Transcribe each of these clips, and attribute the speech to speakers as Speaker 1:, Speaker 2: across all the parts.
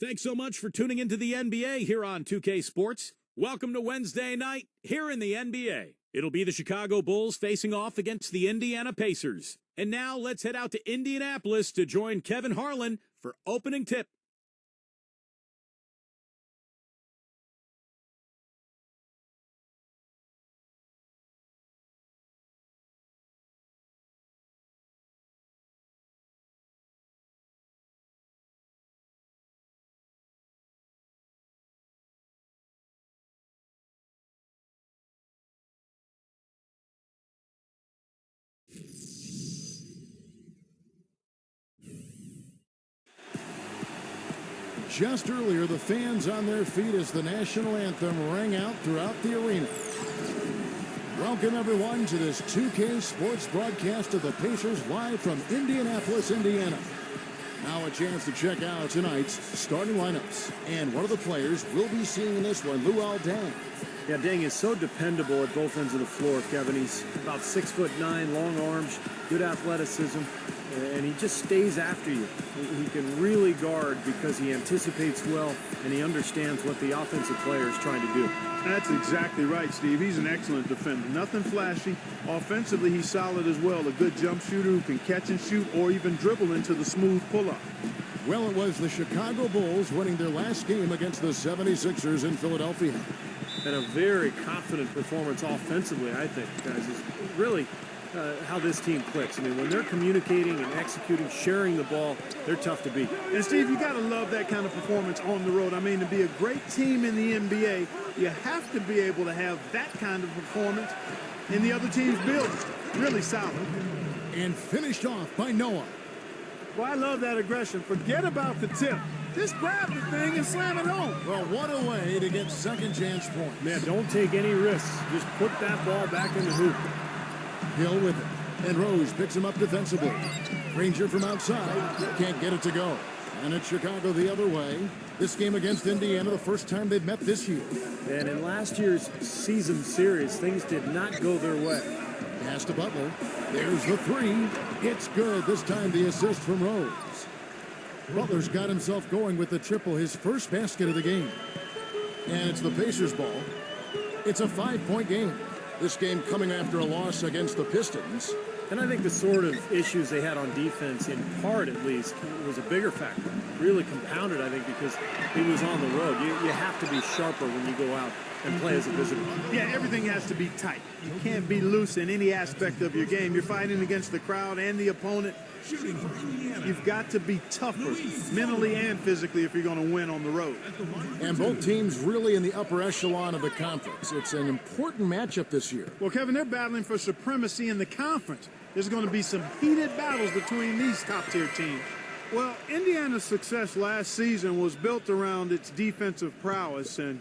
Speaker 1: Thanks so much for tuning into the NBA here on 2K Sports. Welcome to Wednesday night here in the NBA. It'll be the Chicago Bulls facing off against the Indiana Pacers. And now let's head out to Indianapolis to join Kevin Harlan for opening tip.
Speaker 2: Just earlier, the fans on their feet as the national anthem rang out throughout the arena. Welcome, everyone, to this 2K Sports broadcast of the Pacers live from Indianapolis, Indiana. Now a chance to check out tonight's starting lineups. And one of the players we'll be seeing in this one, Luol Deng.
Speaker 3: Yeah, Deng is so dependable at both ends of the floor, Kevin. He's about 6'9", long arms, good athleticism, and he just stays after you. He can really guard because he anticipates well and he understands what the offensive player is trying to do.
Speaker 4: That's exactly right, Steve. He's an excellent defender. Nothing flashy. Offensively, he's solid as well. A good jump shooter who can catch and shoot or even dribble into the smooth pull-up.
Speaker 2: Well, it was the Chicago Bulls winning their last game against the 76ers in Philadelphia.
Speaker 3: And a very confident performance offensively, I think, guys, is really how this team clicks. I mean, when they're communicating and executing, sharing the ball, they're tough to beat.
Speaker 4: And, Steve, you got to love that kind of performance on the road. I mean, to be a great team in the NBA, you have to be able to have that kind of performance in the other team's building. Really solid.
Speaker 2: And finished off by Noah.
Speaker 4: Well, I love that aggression. Forget about the tip. Just grab the thing and slam it home.
Speaker 2: Well, what a way to get second chance points.
Speaker 3: Man, don't take any risks. Just put that ball back in the hoop.
Speaker 2: Hill with it. And Rose picks him up defensively. Ranger from outside. Can't get it to go. And it's Chicago the other way. This game against Indiana, the first time they've met this year.
Speaker 3: And in last year's season series, things did not go their way.
Speaker 2: Pass to Butler. There's the three. It's good. This time the assist from Rose. Butler's got himself going with the triple, his first basket of the game. And it's the Pacers' ball. It's a 5-point game. This game coming after a loss against the Pistons.
Speaker 3: And I think the sort of issues they had on defense, in part at least, was a bigger factor. Really compounded, I think, because it was on the road. You have to be sharper when you go out and play as a visitor.
Speaker 4: Yeah, everything has to be tight. You can't be loose in any aspect of your game. You're fighting against the crowd and the opponent. You've got to be tougher mentally and physically if you're going to win on the road.
Speaker 2: And both teams really in the upper echelon of the conference. It's an important matchup this year.
Speaker 4: Well, Kevin, they're battling for supremacy in the conference. There's going to be some heated battles between these top-tier teams. Well, Indiana's success last season was built around its defensive prowess, and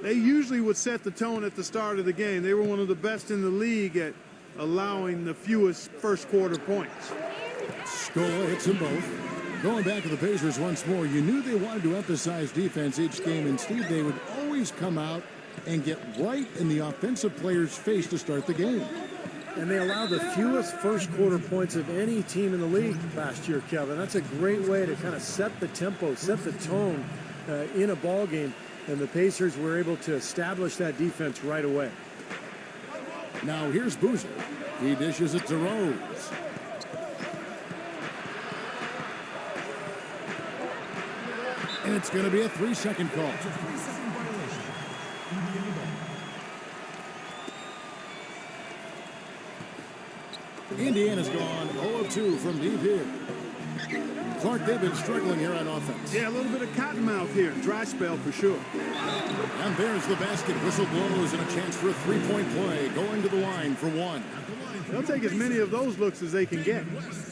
Speaker 4: they usually would set the tone at the start of the game. They were one of the best in the league at allowing the fewest first-quarter points.
Speaker 2: Scola hits them both. Going back to the Pacers once more, you knew they wanted to emphasize defense each game, and Steve, they would always come out and get right in the offensive player's face to start the game.
Speaker 3: And they allowed the fewest first-quarter points of any team in the league last year, Kevin. That's a great way to kind of set the tempo, set the tone in a ball game, and the Pacers were able to establish that defense right away.
Speaker 2: Now here's Boozer. He dishes it to Rose. And it's going to be a 3-second call. Indiana's gone 0-2 from deep here. Clark, they've been struggling here on offense.
Speaker 4: Yeah, a little bit of cottonmouth here. Dry spell for sure.
Speaker 2: And there's the basket. Whistle blows and a chance for a three-point play. Going to the line for one.
Speaker 4: They'll take as many of those looks as they can get.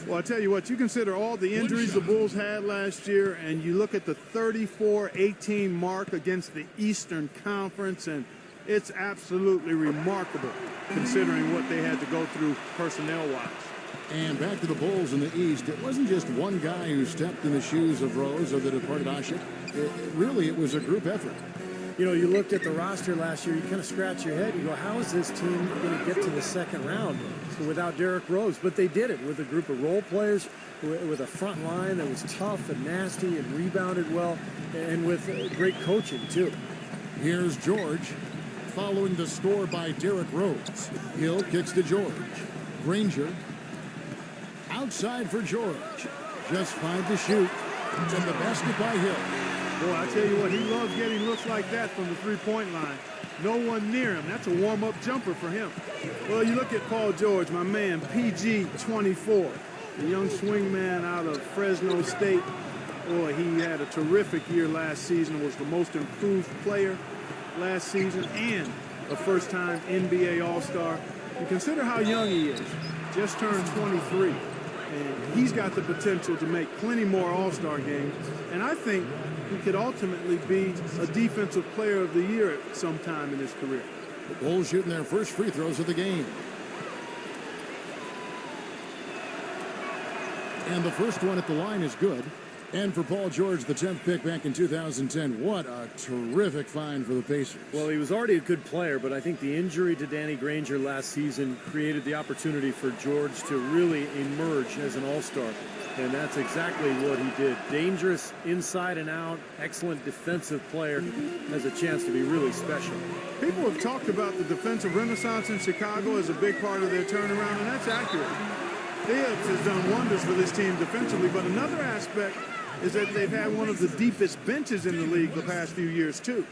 Speaker 4: Well, I tell you what, you consider all the injuries the Bulls had last year, and you look at the 34-18 mark against the Eastern Conference, and it's absolutely remarkable considering what they had to go through personnel-wise.
Speaker 2: And back to the Bulls in the East. It wasn't just one guy who stepped in the shoes of Rose or the departed Asik. It was a group effort.
Speaker 3: You know, you looked at the roster last year, you kind of scratch your head. You go, how is this team going to get to the second round? without Derrick Rose, but they did it with a group of role players, with a front line that was tough and nasty and rebounded well, and with great coaching, too.
Speaker 2: Here's George, following the score by Derrick Rose. Hill kicks to George. Granger, outside for George. Just 5 to shoot. And the basket by Hill.
Speaker 4: Boy, I tell you what, he loves getting looks like that from the three-point line. No one near him. That's a warm-up jumper for him. Well, you look at Paul George, my man, PG 24, the young swingman out of Fresno State. Boy, he had a terrific year last season, was the most improved player last season, and a first-time NBA All-Star. And consider how young he is. Just turned 23. And he's got the potential to make plenty more All-Star games. And I think he could ultimately be a Defensive Player of the Year at some time in his career.
Speaker 2: The Bulls shooting their first free throws of the game. And the first one at the line is good. And for Paul George, the 10th pick back in 2010, what a terrific find for the Pacers.
Speaker 3: Well, he was already a good player, but I think the injury to Danny Granger last season created the opportunity for George to really emerge as an all-star. And that's exactly what he did. Dangerous inside and out, excellent defensive player, has a chance to be really special.
Speaker 4: People have talked about the defensive renaissance in Chicago as a big part of their turnaround, and that's accurate. Thibs has done wonders for this team defensively, but another aspect is that they've had one of the deepest benches in the league the past few years, too.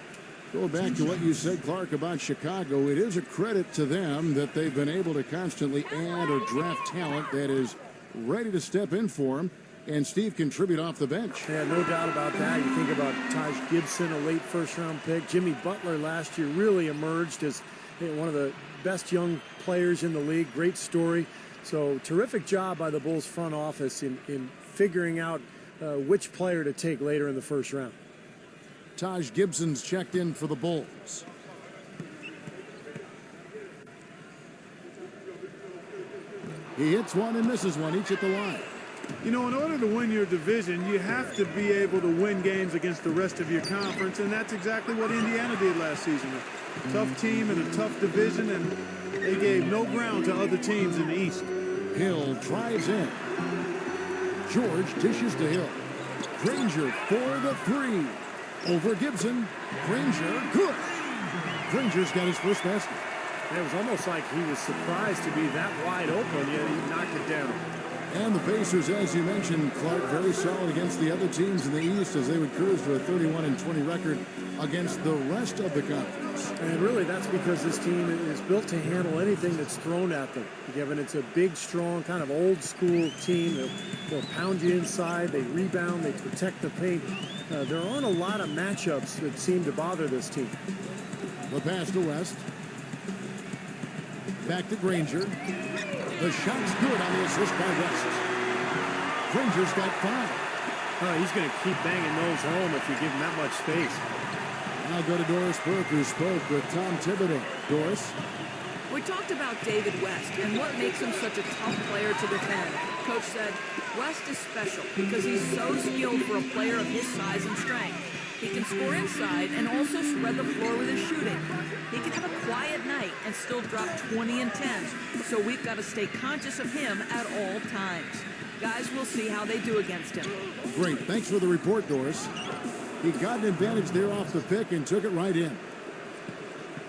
Speaker 2: Go back to what you said, Clark, about Chicago. It is a credit to them that they've been able to constantly add or draft talent that is ready to step in for them, and Steve contribute off the bench.
Speaker 3: Yeah, no doubt about that. You think about Taj Gibson, a late first-round pick. Jimmy Butler last year really emerged as one of the best young players in the league. Great story. So terrific job by the Bulls front office in figuring out which player to take later in the first round.
Speaker 2: Taj Gibson's checked in for the Bulls. He hits one and misses one, each at the line.
Speaker 4: You know, in order to win your division, you have to be able to win games against the rest of your conference, and that's exactly what Indiana did last season. A tough team in a tough division, and they gave no ground to other teams in the East.
Speaker 2: Hill drives in. George dishes to Hill. Granger for the three. Over Gibson. Granger, good. Granger's got his first basket.
Speaker 3: It was almost like he was surprised to be that wide open, yet he knocked it down.
Speaker 2: And the Pacers, as you mentioned, Clark, very solid against the other teams in the East as they would cruise to a 31-20 record against the rest of the conference.
Speaker 3: And really, that's because this team is built to handle anything that's thrown at them. Given it's a big, strong, kind of old-school team. They'll pound you inside, they rebound, they protect the paint. There aren't a lot of matchups that seem to bother this team.
Speaker 2: The pass to West. Back to Granger. The shot's good on the assist by West. Granger's got 5.
Speaker 3: He's going to keep banging those home if you give him that much space.
Speaker 2: Now go to Doris Burke, who spoke with Tom Thibodeau. Doris?
Speaker 5: We talked about David West and what makes him such a tough player to defend. Coach said, West is special because he's so skilled for a player of his size and strength. He can score inside and also spread the floor with his shooting. He can have a quiet night and still drop 20 and 10. So we've got to stay conscious of him at all times. Guys, we'll see how they do against him.
Speaker 2: Great. Thanks for the report, Doris. He got an advantage there off the pick and took it right in.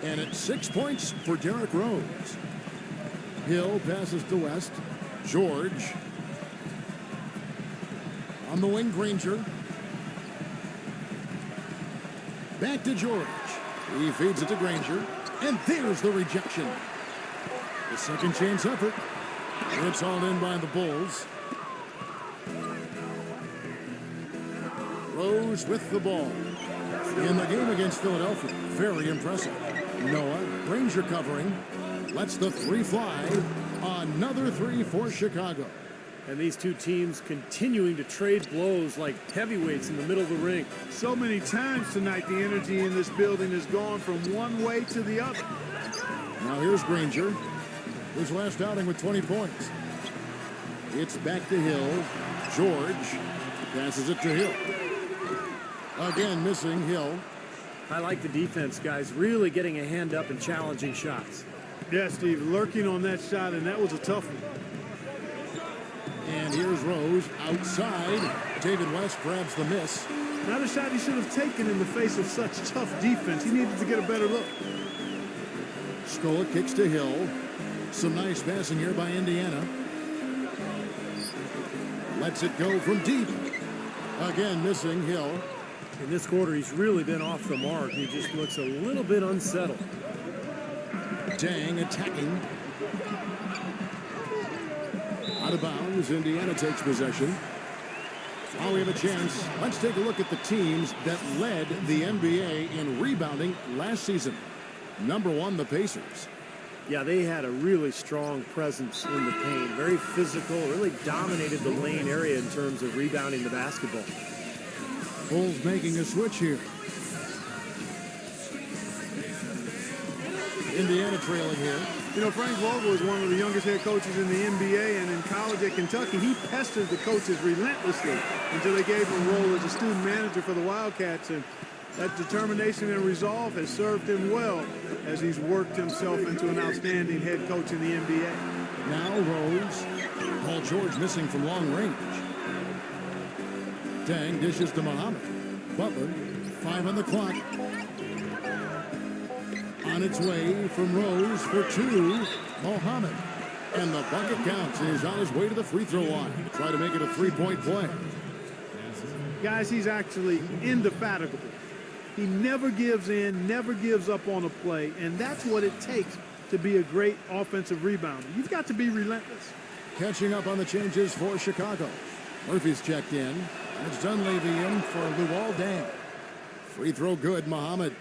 Speaker 2: And it's 6 points for Derrick Rose. Hill passes to West. George. On the wing, Granger. Back to George. He feeds it to Granger. And there's the rejection. The second chance effort. It's all in by the Bulls. Rose with the ball. In the game against Philadelphia. Very impressive. Noah, Granger covering. Lets the three fly. Another three for Chicago.
Speaker 3: And these two teams continuing to trade blows like heavyweights in the middle of the ring.
Speaker 4: So many times tonight, the energy in this building has gone from one way to the other.
Speaker 2: Now here's Granger. His last outing with 20 points. It's back to Hill. George passes it to Hill. Again, missing Hill.
Speaker 3: I like the defense, guys, really getting a hand up and challenging shots.
Speaker 4: Yeah, Steve, lurking on that shot, and that was a tough one.
Speaker 2: And here's Rose outside. David West grabs the miss.
Speaker 4: Not a shot he should have taken in the face of such tough defense. He needed to get a better look.
Speaker 2: Scola kicks to Hill. Some nice passing here by Indiana. Lets it go from deep. Again, missing Hill.
Speaker 3: In this quarter, he's really been off the mark. He just looks a little bit unsettled.
Speaker 2: Dang attacking. Out of bounds, Indiana takes possession. Now we have a chance. Let's take a look at the teams that led the NBA in rebounding last season. Number 1, the Pacers.
Speaker 3: Yeah, they had a really strong presence in the paint. Very physical, really dominated the lane area in terms of rebounding the basketball.
Speaker 2: Bulls making a switch here. Indiana trailing here.
Speaker 4: You know, Frank Vogel is one of the youngest head coaches in the NBA, and in college at Kentucky, he pestered the coaches relentlessly until they gave him a role as a student manager for the Wildcats, and that determination and resolve has served him well as he's worked himself into an outstanding head coach in the NBA.
Speaker 2: Now Rose. Paul George missing from long range. Dang dishes to Muhammad. Butler, 5 on the clock. On its way from Rose for 2, Muhammad. And the bucket counts. He's on his way to the free throw line. Try to make it a 3-point play.
Speaker 4: Guys, he's actually indefatigable. He never gives in, never gives up on a play, and that's what it takes to be a great offensive rebounder. You've got to be relentless.
Speaker 2: Catching up on the changes for Chicago. Murphy's checked in. It's Dunleavy in for Luol Deng. Free throw good, Muhammad.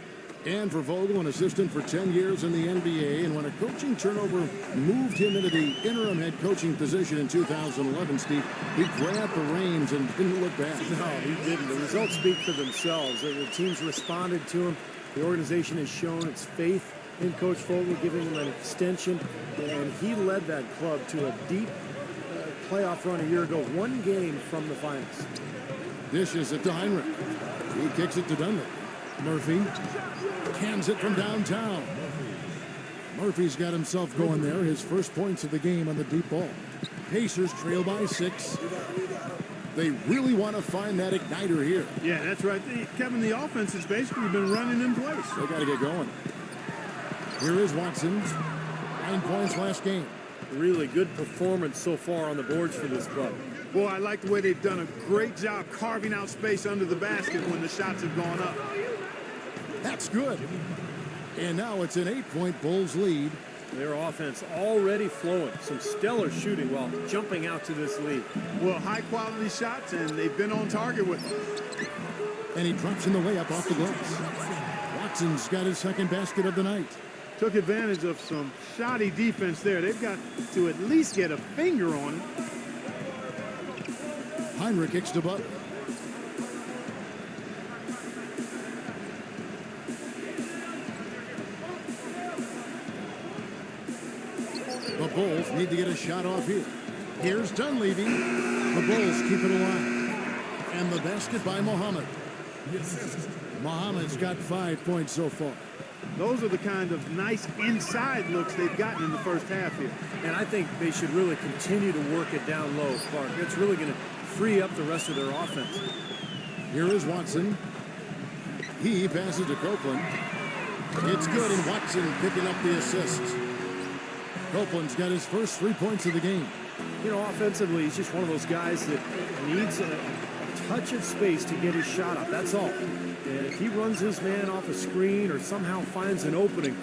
Speaker 2: And for Vogel, an assistant for 10 years in the NBA, and when a coaching turnover moved him into the interim head coaching position in 2011, Steve, he grabbed the reins and didn't look back.
Speaker 3: No, he didn't. The results speak for themselves. The teams responded to him. The organization has shown its faith in Coach Vogel, giving him an extension, and he led that club to a deep playoff run a year ago, 1 game from the finals.
Speaker 2: Dishes it to Heinrich. He kicks it to Dunleavy. Murphy cans it from downtown. Murphy's got himself going there. His first points of the game on the deep ball. Pacers trail by 6. They really want to find that igniter here.
Speaker 4: Yeah, that's right. Kevin, the offense has basically been running in place.
Speaker 2: They got to get going. Here is Watson. 9 points last game.
Speaker 3: Really good performance so far on the boards for this club.
Speaker 4: Boy, I like the way they've done a great job carving out space under the basket when the shots have gone up.
Speaker 2: That's good. And now it's an 8-point Bulls lead.
Speaker 3: Their offense already flowing. Some stellar shooting while jumping out to this lead.
Speaker 4: Well, high-quality shots, and they've been on target with them.
Speaker 2: And he drops in the layup off the glass. Watson's got his second basket of the night.
Speaker 4: Took advantage of some shoddy defense there. They've got to at least get a finger on it.
Speaker 2: Heinrich kicks to Butler. The Bulls need to get a shot off here. Here's Dunleavy. The Bulls keep it alive. And the basket by Muhammad. Muhammad's got 5 points so far.
Speaker 4: Those are the kind of nice inside looks they've gotten in the first half here.
Speaker 3: And I think they should really continue to work it down low, Clark. It's really going to free up the rest of their offense.
Speaker 2: Here is Watson. He passes to Copeland. It's good, and Watson picking up the assist. Copeland's got his first 3 points of the game.
Speaker 3: You know, offensively, he's just one of those guys that needs a touch of space to get his shot up. That's all. And if he runs his man off a screen or somehow finds an opening,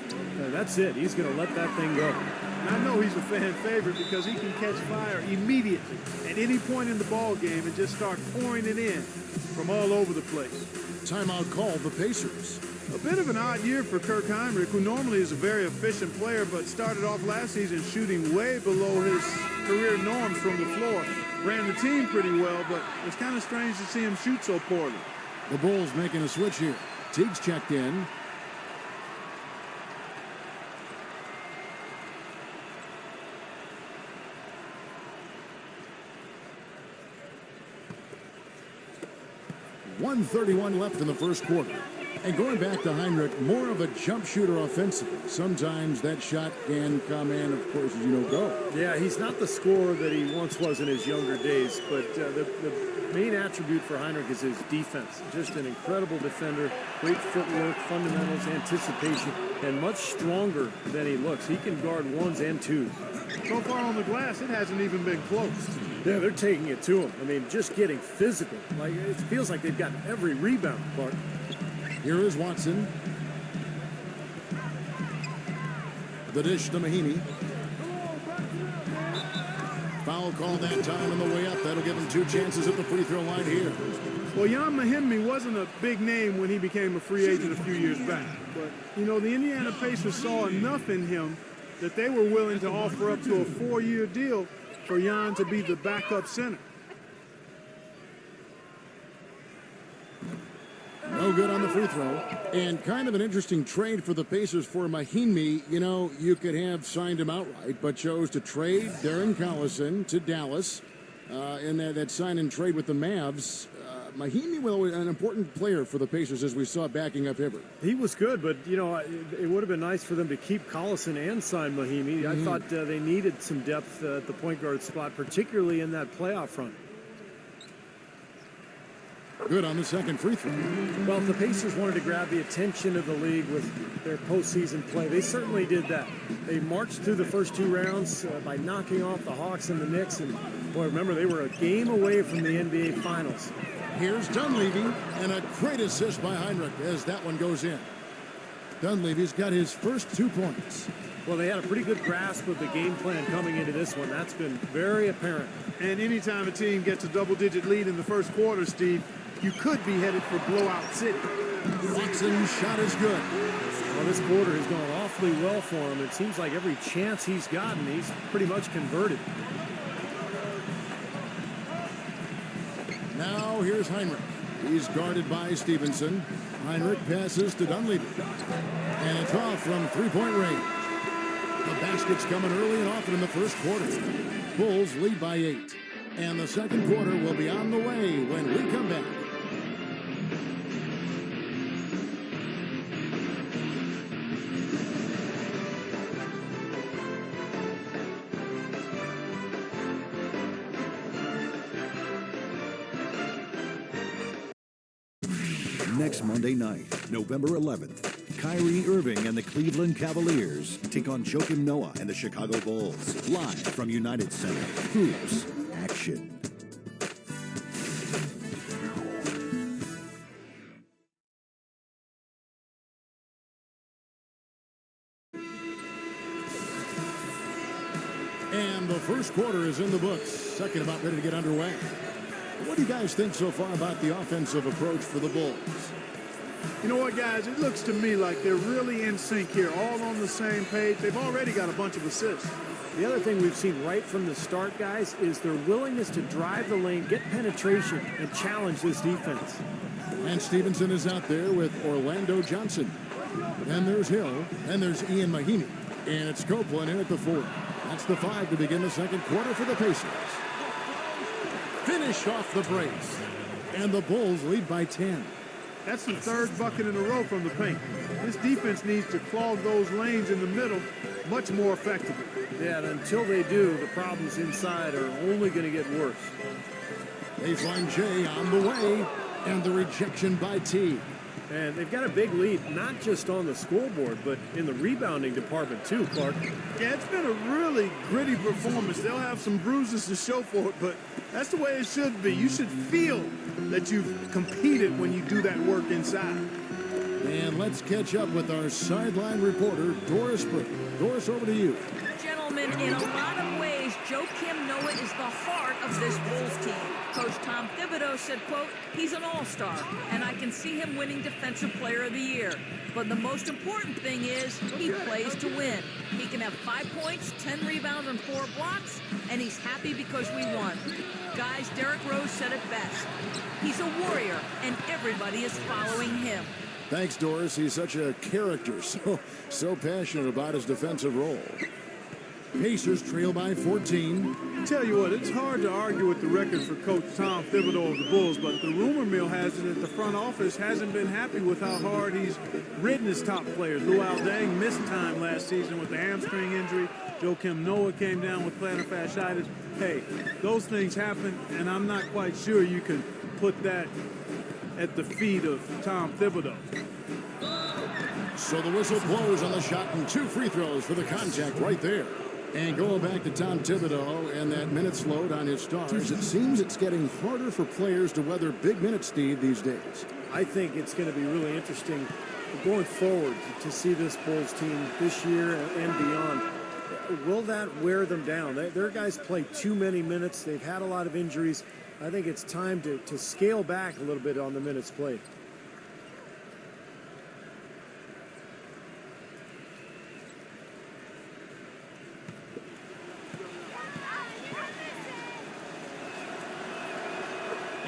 Speaker 3: that's it. He's going to let that thing go.
Speaker 4: And I know he's a fan favorite because he can catch fire immediately at any point in the ball game and just start pouring it in from all over the place.
Speaker 2: Timeout called the Pacers.
Speaker 4: A bit of an odd year for Kirk Heinrich, who normally is a very efficient player, but started off last season shooting way below his career norms from the floor. Ran the team pretty well, but it's kind of strange to see him shoot so poorly.
Speaker 2: The Bulls making a switch here. Teague's checked in. .131 left in the first quarter. And going back to Heinrich, more of a jump shooter offensively. Sometimes that shot can come in, of course, as you know, go.
Speaker 3: Yeah, he's not the scorer that he once was in his younger days, but the main attribute for Heinrich is his defense. Just an incredible defender, great footwork, fundamentals, anticipation, and much stronger than he looks. He can guard ones and twos.
Speaker 4: So far on the glass, it hasn't even been close.
Speaker 3: Yeah, they're taking it to him. I mean, just getting physical. Like, it feels like they've got every rebound, Clark.
Speaker 2: Here is Watson. The dish to Mahinmi. Foul call that time on the way up. That'll give him 2 chances at the free throw line here.
Speaker 4: Well, Jan Mahinmi wasn't a big name when he became a free agent a few years back. But, you know, the Indiana Pacers saw enough in him that they were willing to offer up to a 4-year deal for Jan to be the backup center.
Speaker 2: No good on the free throw. And kind of an interesting trade for the Pacers for Mahinmi. You know, you could have signed him outright, but chose to trade Darren Collison to Dallas in that sign and trade with the Mavs. Mahinmi, well, an important player for the Pacers, as we saw backing up Hibbert.
Speaker 3: He was good, but, you know, it would have been nice for them to keep Collison and sign Mahinmi. I thought they needed some depth at the point guard spot, particularly in that playoff run.
Speaker 2: Good on the second free throw.
Speaker 3: Well, if the Pacers wanted to grab the attention of the league with their postseason play, they certainly did that. They marched through the first 2 rounds by knocking off the Hawks and the Knicks. And, boy, remember, they were a game away from the NBA Finals.
Speaker 2: Here's Dunleavy, and a great assist by Heinrich as that one goes in. Dunleavy's got his first 2 points.
Speaker 3: Well, they had a pretty good grasp of the game plan coming into this one. That's been very apparent.
Speaker 4: And anytime a team gets a double-digit lead in the first quarter, Steve, you could be headed for blowout city.
Speaker 2: Watson's shot is good.
Speaker 3: Well, this quarter has gone awfully well for him. It seems like every chance he's gotten, he's pretty much converted.
Speaker 2: Now here's Heinrich. He's guarded by Stevenson. Heinrich passes to Dunleavy. And it's off from 3-point range. The basket's coming early and often in the first quarter. Bulls lead by 8. And the second quarter will be on the way when we come back.
Speaker 6: Next Monday night, November 11th, Kyrie Irving and the Cleveland Cavaliers take on Joakim Noah and the Chicago Bulls. Live from United Center. Hoops action.
Speaker 2: And the first quarter is in the books. Second about ready to get underway. What do you guys think so far about the offensive approach for the Bulls?
Speaker 4: You know what, guys? It looks to me like they're really in sync here, all on the same page. They've already got a bunch of assists.
Speaker 3: The other thing we've seen right from the start, guys, is their willingness to drive the lane, get penetration, and challenge this defense.
Speaker 2: And Stevenson is out there with Orlando Johnson. And there's Hill, and there's Ian Mahinmi. And it's Copeland in at the 4. That's the 5 to begin the second quarter for the Pacers. Finish off the brace. And the Bulls lead by 10.
Speaker 4: That's the 3rd bucket in a row from the paint. This defense needs to clog those lanes in the middle much more effectively.
Speaker 3: Yeah, and until they do, the problems inside are only going to get worse.
Speaker 2: Baseline J on the way. And the rejection by T.
Speaker 3: And they've got a big lead, not just on the scoreboard, but in the rebounding department too, Clark.
Speaker 4: Yeah, it's been a really gritty performance. They'll have some bruises to show for it, but that's the way it should be. You should feel that you've competed when you do that work inside.
Speaker 2: And let's catch up with our sideline reporter, Doris Burke. Doris, over to you.
Speaker 5: Gentlemen, in a lot of ways, Joakim Noah is the heart of this Bulls team. Coach Tom Thibodeau said, quote, he's an all-star, and I can see him winning Defensive Player of the Year. But the most important thing is he plays to win. He can have 5 points, 10 rebounds, and 4 blocks, and he's happy because we won. Guys, Derrick Rose said it best. He's a warrior, and everybody is following him.
Speaker 2: Thanks, Doris. He's such a character, so passionate about his defensive role. Pacers trail by 14.
Speaker 4: tell you what, it's hard to argue with the record for Coach Tom Thibodeau of the Bulls, but the rumor mill has it that the front office hasn't been happy with how hard he's ridden his top players. Luol Deng missed time last season with the hamstring injury. Joakim Noah came down with plantar fasciitis. Hey, those things happen, and I'm not quite sure you can put that at the feet of Tom Thibodeau.
Speaker 2: So the whistle blows on the shot and 2 free throws for the contact right there. And going back to Tom Thibodeau and that minutes load on his stars, it seems it's getting harder for players to weather big minutes, Steve, these days.
Speaker 3: I think it's going to be really interesting going forward to see this Bulls team this year and beyond. Will that wear them down? Their guys play too many minutes. They've had a lot of injuries. I think it's time to scale back a little bit on the minutes played.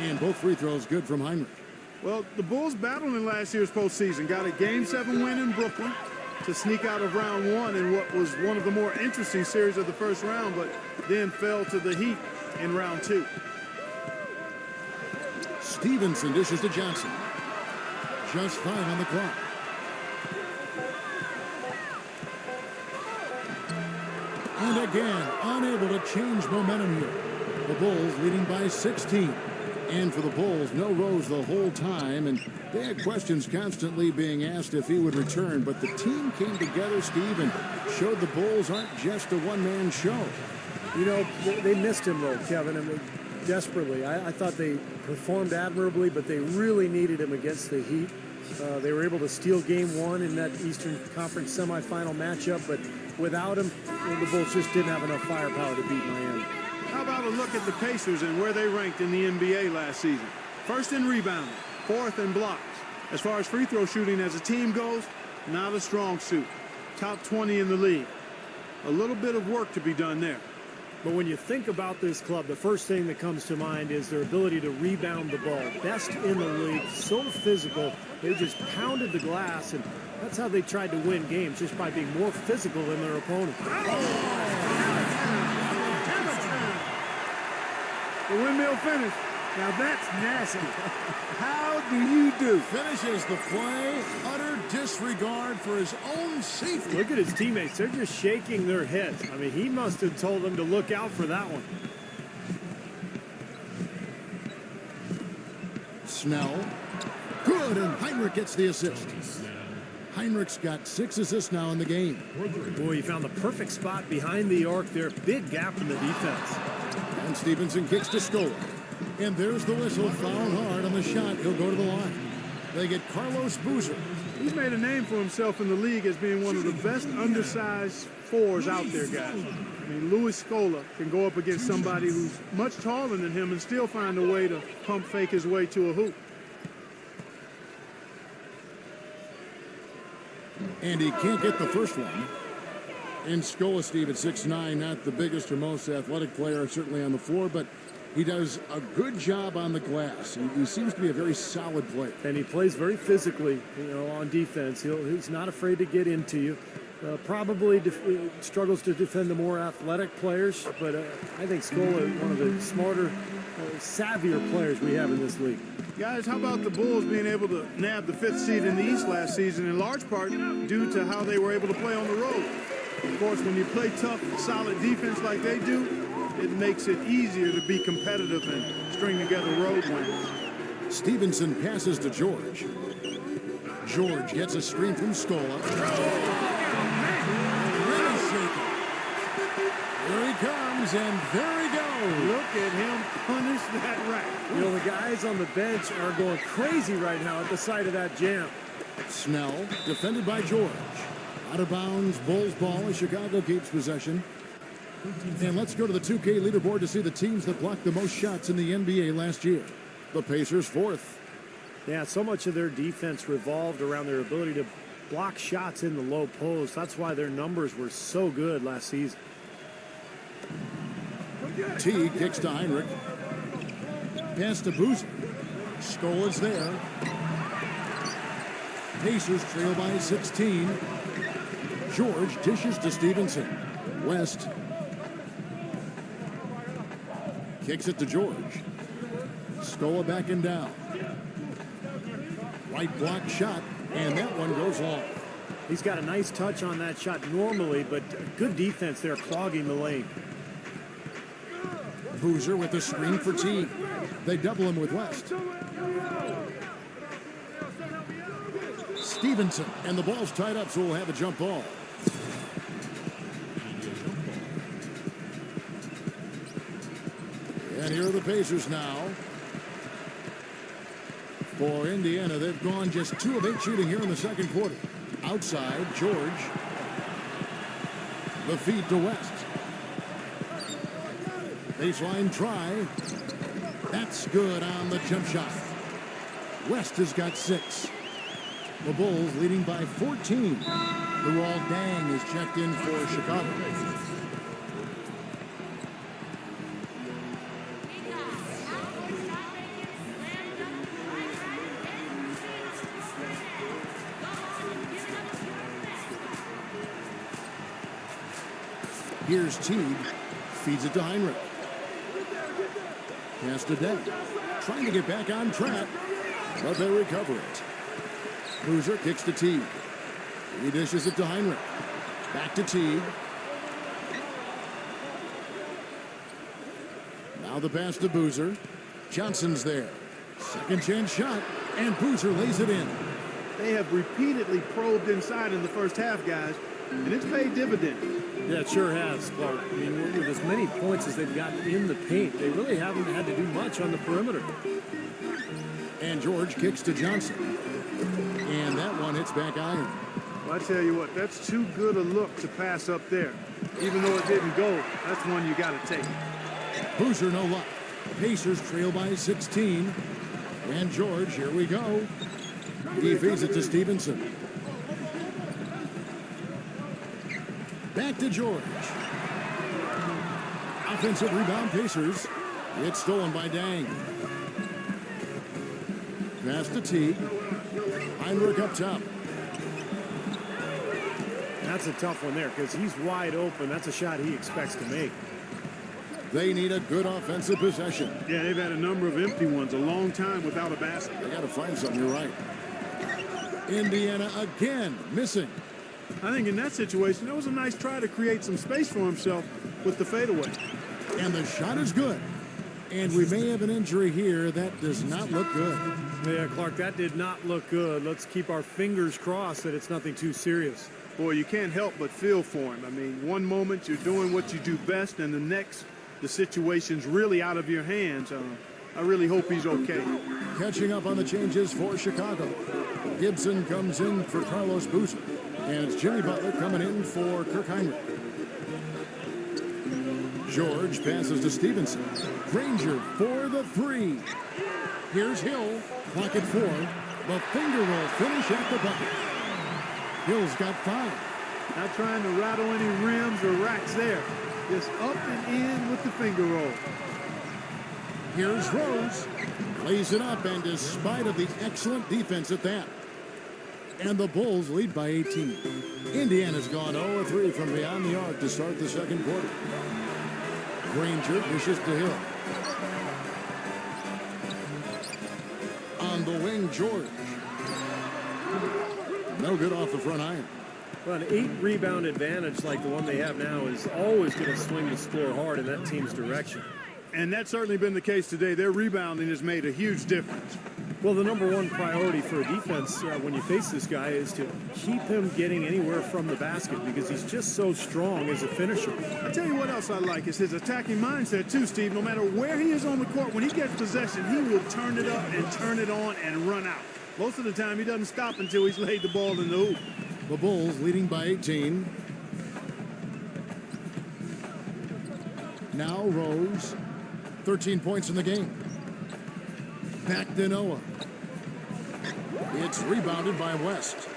Speaker 2: And both free throws good from Hinrich.
Speaker 4: Well, the Bulls battled in last year's postseason. Got a Game 7 win in Brooklyn to sneak out of round 1 in what was one of the more interesting series of the first round, but then fell to the Heat in round 2.
Speaker 2: Stevenson dishes to Johnson. Just 5 on the clock. And again, unable to change momentum here. The Bulls leading by 16. And for the Bulls, no Rose the whole time, and they had questions constantly being asked if he would return, but the team came together, Steve, and showed the Bulls aren't just a one-man show.
Speaker 3: You know, they missed him, though, Kevin, I mean, desperately. I thought they performed admirably, but they really needed him against the Heat. They were able to steal Game 1 in that Eastern Conference semifinal matchup, but without him, the Bulls just didn't have enough firepower to beat Miami.
Speaker 4: How about a look at the Pacers and where they ranked in the NBA last season? First in rebounding, 4th in blocks. As far as free throw shooting as a team goes, not a strong suit. Top 20 in the league. A little bit of work to be done there.
Speaker 3: But when you think about this club, the first thing that comes to mind is their ability to rebound the ball. Best in the league, so physical. They just pounded the glass, and that's how they tried to win games, just by being more physical than their opponent.
Speaker 4: The windmill finish. Now that's nasty. How do you do?
Speaker 2: Finishes the play, utter disregard for his own safety.
Speaker 3: Look at his teammates. They're just shaking their heads. I mean, he must have told them to look out for that one.
Speaker 2: Snell. Good, and Hinrich gets the assist. Hinrich's got 6 assists now in the game.
Speaker 3: Boy, he found the perfect spot behind the arc there. Big gap in the defense.
Speaker 2: And Stevenson kicks to Scola. And there's the whistle. Foul hard on the shot. He'll go to the line. They get Carlos Boozer.
Speaker 4: He's made a name for himself in the league as being one of the best undersized 4s out there, guys. I mean, Luis Scola can go up against somebody who's much taller than him and still find a way to pump fake his way to a hoop.
Speaker 2: And he can't get the first one. And Scola, Steve, at 6'9", not the biggest or most athletic player certainly on the floor, but he does a good job on the glass. He seems to be a very solid player.
Speaker 3: And he plays very physically, on defense. He's not afraid to get into you. Probably struggles to defend the more athletic players, but I think Scola is one of the smarter, savvier players we have in this league.
Speaker 4: Guys, how about the Bulls being able to nab the 5th seed in the East last season, in large part due to how they were able to play on the road? Of course, when you play tough, solid defense like they do, it makes it easier to be competitive and string together road wins.
Speaker 2: Stevenson passes to George. George gets a screen from Scola. Really shaking. Here he comes, and there he goes.
Speaker 4: Look at him punish that rack.
Speaker 3: The guys on the bench are going crazy right now at the sight of that jam.
Speaker 2: Snell, defended by George. Out of bounds, Bulls ball as Chicago keeps possession. And let's go to the 2K leaderboard to see the teams that blocked the most shots in the NBA last year. The Pacers 4th.
Speaker 3: Yeah, so much of their defense revolved around their ability to block shots in the low post. That's why their numbers were so good last season.
Speaker 2: Teague kicks to Hinrich. Pass to Boozer. Scola's there. Pacers trail by 16. George dishes to Stevenson. West. Kicks it to George. Scola backing down. Right block shot, and that one goes long.
Speaker 3: He's got a nice touch on that shot normally, but good defense there clogging the lane.
Speaker 2: Boozer with the screen for Teague. They double him with West. Stevenson, and the ball's tied up, so we'll have a jump ball. And here are the Pacers now. For Indiana, they've gone just 2 of 8 shooting here in the second quarter. Outside, George. The feed to West. Baseline try. That's good on the jump shot. West has got 6. The Bulls leading by 14. Luol Deng is checked in for Chicago. Here's Teague. Feeds it to Heinrich. Pass to Deng. Trying to get back on track, but they recover it. Boozer kicks to Teague. He dishes it to Heinrich. Back to Teague. Now the pass to Boozer. Johnson's there. Second chance shot, and Boozer lays it in.
Speaker 4: They have repeatedly probed inside in the first half, guys, and it's paid dividends.
Speaker 3: Yeah, it sure has, Clark. I mean, with as many points as they've got in the paint, they really haven't had to do much on the perimeter.
Speaker 2: And George kicks to Johnson. And that one hits back iron.
Speaker 4: Well, I tell you what, that's too good a look to pass up there. Even though it didn't go, that's one you got to take.
Speaker 2: Boozer no luck. Pacers trail by 16. And George, here we go. He feeds it to Stevenson. Back to George. Offensive rebound, Pacers. It's stolen by Deng. Pass to Teague. Heinrich up top.
Speaker 3: That's a tough one there because he's wide open. That's a shot he expects to make.
Speaker 2: They need a good offensive possession.
Speaker 4: Yeah, they've had a number of empty ones, a long time without a basket.
Speaker 2: They got to find something, you're right. Indiana again missing.
Speaker 4: I think in that situation, it was a nice try to create some space for himself with the fadeaway.
Speaker 2: And the shot is good. And we may have an injury here. That does not look good.
Speaker 3: Yeah, Clark, that did not look good. Let's keep our fingers crossed that it's nothing too serious.
Speaker 4: Boy, you can't help but feel for him. I mean, one moment you're doing what you do best, and the next, the situation's really out of your hands. I really hope he's okay.
Speaker 2: Catching up on the changes for Chicago. Gibson comes in for Carlos Boozer. And it's Jimmy Butler coming in for Kirk Heinrich. George passes to Stevenson. Granger for the 3. Here's Hill. Clock at 4. The finger roll finish at the bucket. Hill's got 5.
Speaker 4: Not trying to rattle any rims or racks there. Just up and in with the finger roll.
Speaker 2: Here's Rose. Lays it up, and despite of the excellent defense at that. And the Bulls lead by 18. Indiana's gone 0-3 from beyond the arc to start the second quarter. Granger dishes to Hill. On the wing, George. No good off the front iron.
Speaker 3: Well, an 8-rebound advantage like the one they have now is always going to swing the score hard in that team's direction.
Speaker 4: And that's certainly been the case today. Their rebounding has made a huge difference.
Speaker 3: Well, the number one priority for a defense when you face this guy is to keep him getting anywhere from the basket because he's just so strong as a finisher.
Speaker 4: I tell you what else I like is his attacking mindset too, Steve. No matter where he is on the court, when he gets possession, he will turn it up and turn it on and run out. Most of the time, he doesn't stop until he's laid the ball in the hoop.
Speaker 2: The Bulls leading by 18. Now Rose. 13 points in the game. Back to Noah. It's rebounded by West.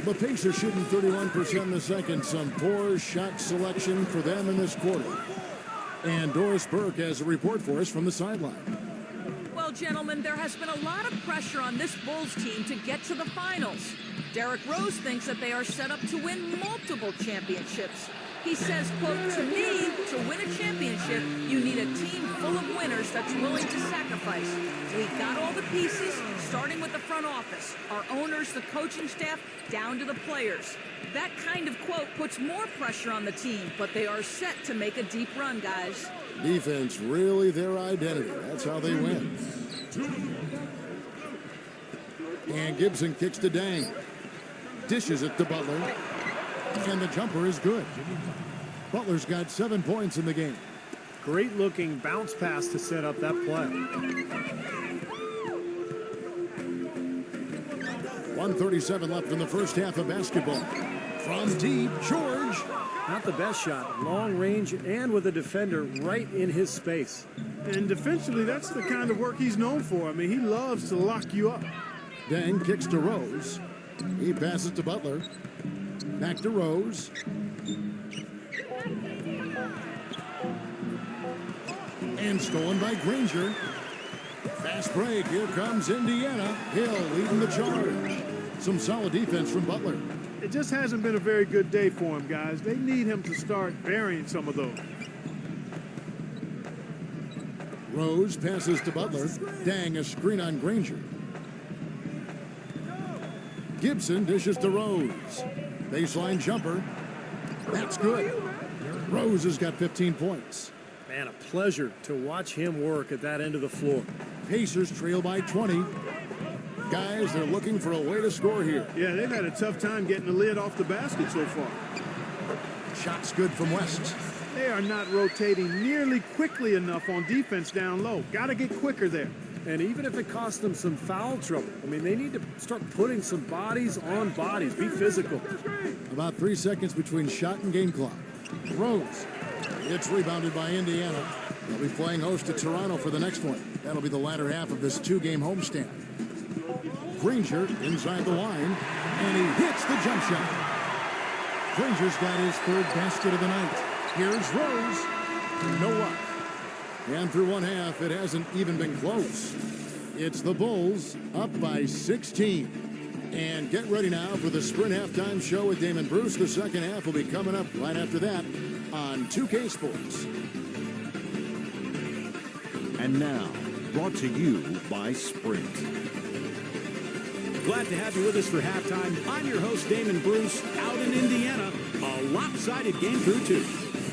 Speaker 2: The Pacers shooting 31% in the second. Some poor shot selection for them in this quarter. And Doris Burke has a report for us from the sideline.
Speaker 5: Well, gentlemen, there has been a lot of pressure on this Bulls team to get to the finals. Derrick Rose thinks that they are set up to win multiple championships. He says, quote, "To me, to win a championship, you need a team full of winners that's willing to sacrifice. We got all the pieces, starting with the front office, our owners, the coaching staff, down to the players." That kind of quote puts more pressure on the team, but they are set to make a deep run, guys.
Speaker 2: Defense really their identity. That's how they win. And Gibson kicks to Dang. Dishes it to Butler. And the jumper is good. Butler's got 7 points in the game.
Speaker 3: Great looking bounce pass to set up that play.
Speaker 2: 1:37 left in the first half of basketball. From deep, George.
Speaker 3: Not the best shot. Long range and with a defender right in his space.
Speaker 4: And defensively, that's the kind of work he's known for. I mean, he loves to lock you up.
Speaker 2: Dang kicks to Rose. He passes to Butler. Back to Rose. And stolen by Granger. Fast break. Here comes Indiana. Hill leading the charge. Some solid defense from Butler.
Speaker 4: It just hasn't been a very good day for him, guys. They need him to start burying some of those.
Speaker 2: Rose passes to Butler. Dang, a screen on Granger. Gibson dishes to Rose. Baseline jumper. That's good. Rose has got 15 points.
Speaker 3: Man, a pleasure to watch him work at that end of the floor.
Speaker 2: Pacers trail by 20. Guys, they're looking for a way to score here.
Speaker 4: Yeah, they've had a tough time getting the lid off the basket so far.
Speaker 2: Shots good from West.
Speaker 4: They are not rotating nearly quickly enough on defense down low. Got to get quicker there.
Speaker 3: And even if it costs them some foul trouble, I mean, they need to start putting some bodies on bodies. Be physical.
Speaker 2: About 3 seconds between shot and game clock. Rose. It's rebounded by Indiana. They'll be playing host to Toronto for the next one. That'll be the latter half of this 2-game homestand. Granger inside the line, and he hits the jump shot. Granger's got his 3rd basket of the night. Here's Rose. No luck. And through one half, it hasn't even been close. It's the Bulls up by 16. And get ready now for the Sprint Halftime Show with Damon Bruce. The second half will be coming up right after that on 2K Sports.
Speaker 6: And now, brought to you by Sprint.
Speaker 1: Glad to have you with us for halftime. I'm your host, Damon Bruce, out in Indiana. A lopsided game through 2.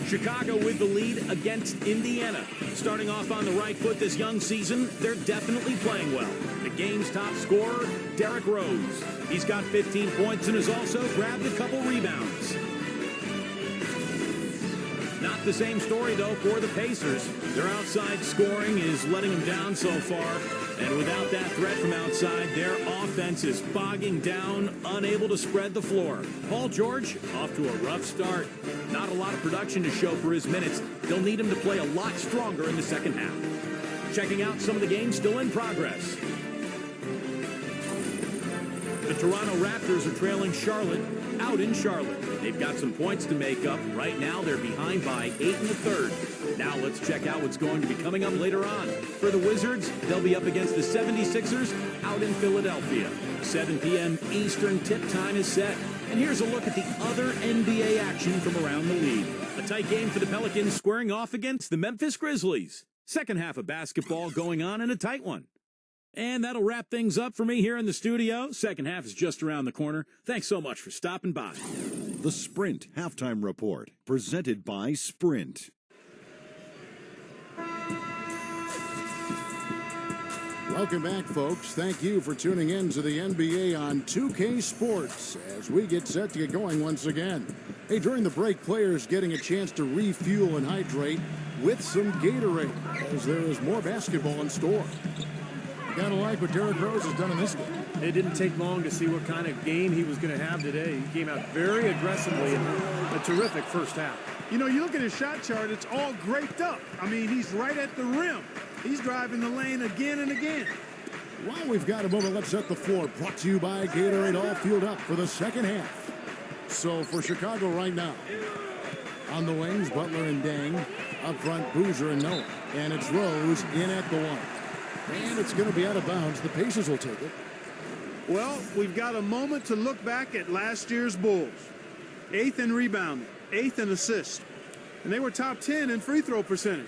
Speaker 1: Chicago with the lead against Indiana. Starting off on the right foot this young season, they're definitely playing well. The game's top scorer, Derrick Rose. He's got 15 points and has also grabbed a couple rebounds. Not the same story, though, for the Pacers. Their outside scoring is letting them down so far. And without that threat from outside, their offense is bogging down, unable to spread the floor. Paul George off to a rough start. Not a lot of production to show for his minutes. They'll need him to play a lot stronger in the second half. Checking out some of the games still in progress. The Toronto Raptors are trailing Charlotte out in Charlotte. They've got some points to make up. Right now, they're behind by 8 1/3. Now let's check out what's going to be coming up later on. For the Wizards, they'll be up against the 76ers out in Philadelphia. 7 p.m. Eastern tip time is set. And here's a look at the other NBA action from around the league. A tight game for the Pelicans squaring off against the Memphis Grizzlies. Second half of basketball going on in a tight one. And that'll wrap things up for me here in the studio. Second half is just around the corner. Thanks so much for stopping by.
Speaker 6: The Sprint Halftime Report, presented by Sprint.
Speaker 2: Welcome back, folks. Thank you for tuning in to the NBA on 2K Sports as we get set to get going once again. Hey, during the break, players getting a chance to refuel and hydrate with some Gatorade as there is more basketball in store. You gotta like what Derrick Rose has done in this game.
Speaker 3: It didn't take long to see what kind of game he was going to have today. He came out very aggressively in a terrific first half.
Speaker 4: You know, you look at his shot chart, it's all graped up. I mean, he's right at the rim. He's driving the lane again and again.
Speaker 2: While we've got a moment, let's set the floor. Brought to you by Gatorade, all fueled up for the second half. So for Chicago right now, on the wings, Butler and Dang. Up front, Boozer and Noah. And it's Rose in at the 1. And it's going to be out of bounds. The Pacers will take it.
Speaker 4: Well, we've got a moment to look back at last year's Bulls. 8th in rebounding, 8th in assists, and they were top 10 in free throw percentage.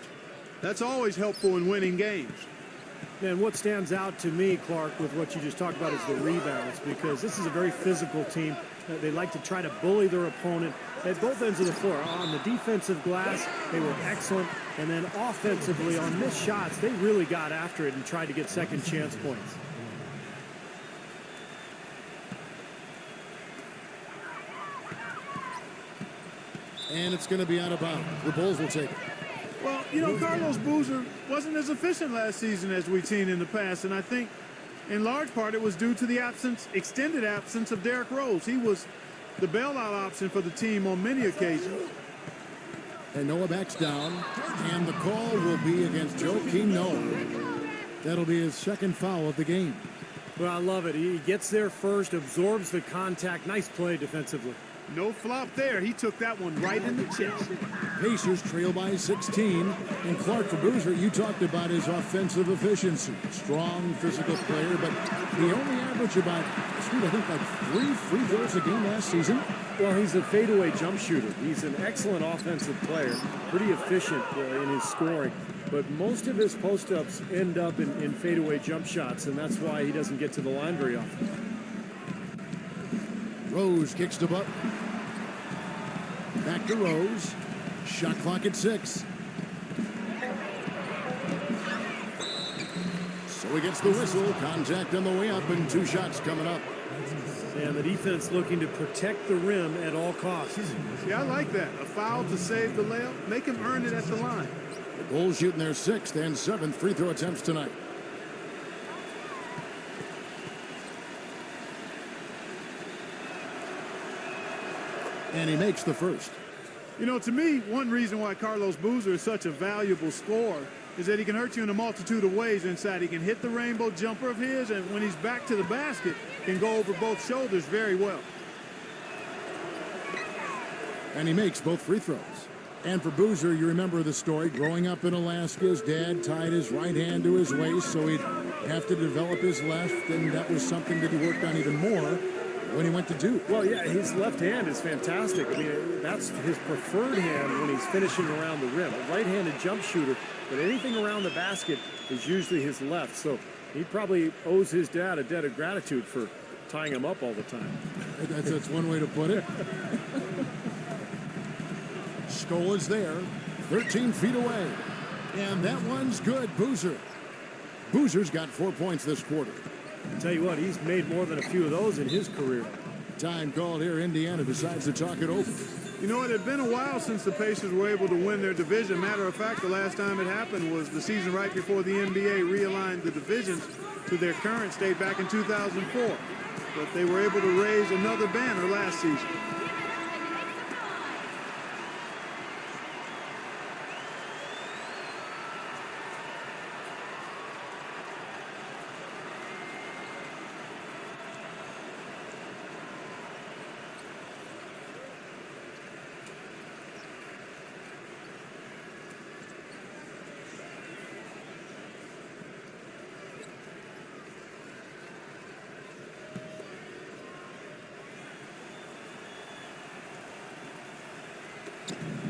Speaker 4: That's always helpful in winning games.
Speaker 3: And what stands out to me, Clark, with what you just talked about is the rebounds, because this is a very physical team. They like to try to bully their opponent at both ends of the floor. On the defensive glass, they were excellent. And then offensively, on missed shots, they really got after it and tried to get second chance points.
Speaker 2: And it's going to be out of bounds. The Bulls will take it.
Speaker 4: Well, you know, Carlos Boozer wasn't as efficient last season as we've seen in the past, and I think in large part it was due to the extended absence of Derrick Rose. He was the bailout option for the team on many occasions.
Speaker 2: And Noah backs down, and the call will be against Joakim Noah. That'll be his second foul of the game.
Speaker 3: Well, I love it. He gets there first, absorbs the contact. Nice play defensively.
Speaker 4: No flop there. He took that one right in the chest.
Speaker 2: Pacers trail by 16. And Clark, for Boozer, you talked about his offensive efficiency. Strong physical player, but he only averaged about, I think, like 3 free throws a game last season.
Speaker 3: Well, he's a fadeaway jump shooter. He's an excellent offensive player, pretty efficient in his scoring. But most of his post-ups end up in fadeaway jump shots, and that's why he doesn't get to the line very often.
Speaker 2: Rose kicks to Butler. Back to Rose. Shot clock at 6. So he gets the whistle. Contact on the way up, and 2 shots coming up.
Speaker 3: And the defense looking to protect the rim at all costs.
Speaker 4: Yeah, I like that. A foul to save the layup. Make him earn it at the line.
Speaker 2: The Bulls shooting their 6th and 7th free throw attempts tonight. And he makes the first.
Speaker 4: You know, to me, one reason why Carlos Boozer is such a valuable scorer is that he can hurt you in a multitude of ways inside. He can hit the rainbow jumper of his, and when he's back to the basket, can go over both shoulders very well.
Speaker 2: And he makes both free throws. And for Boozer, you remember the story. Growing up in Alaska, his dad tied his right hand to his waist, so he'd have to develop his left, and that was something that he worked on even more when he went to Duke.
Speaker 3: Well, yeah, his left hand is fantastic. I mean, that's his preferred hand when he's finishing around the rim. A right-handed jump shooter, but anything around the basket is usually his left. So he probably owes his dad a debt of gratitude for tying him up all the time.
Speaker 2: That's one way to put it. Skola's there, 13 feet away. And that one's good, Boozer. Boozer's got 4 points this quarter.
Speaker 3: I'll tell you what, he's made more than a few of those in his career.
Speaker 2: Time called here. Indiana decides to talk it over.
Speaker 4: You know, it had been a while since the Pacers were able to win their division. Matter of fact, the last time it happened was the season right before the NBA realigned the divisions to their current state back in 2004. But they were able to raise another banner last season.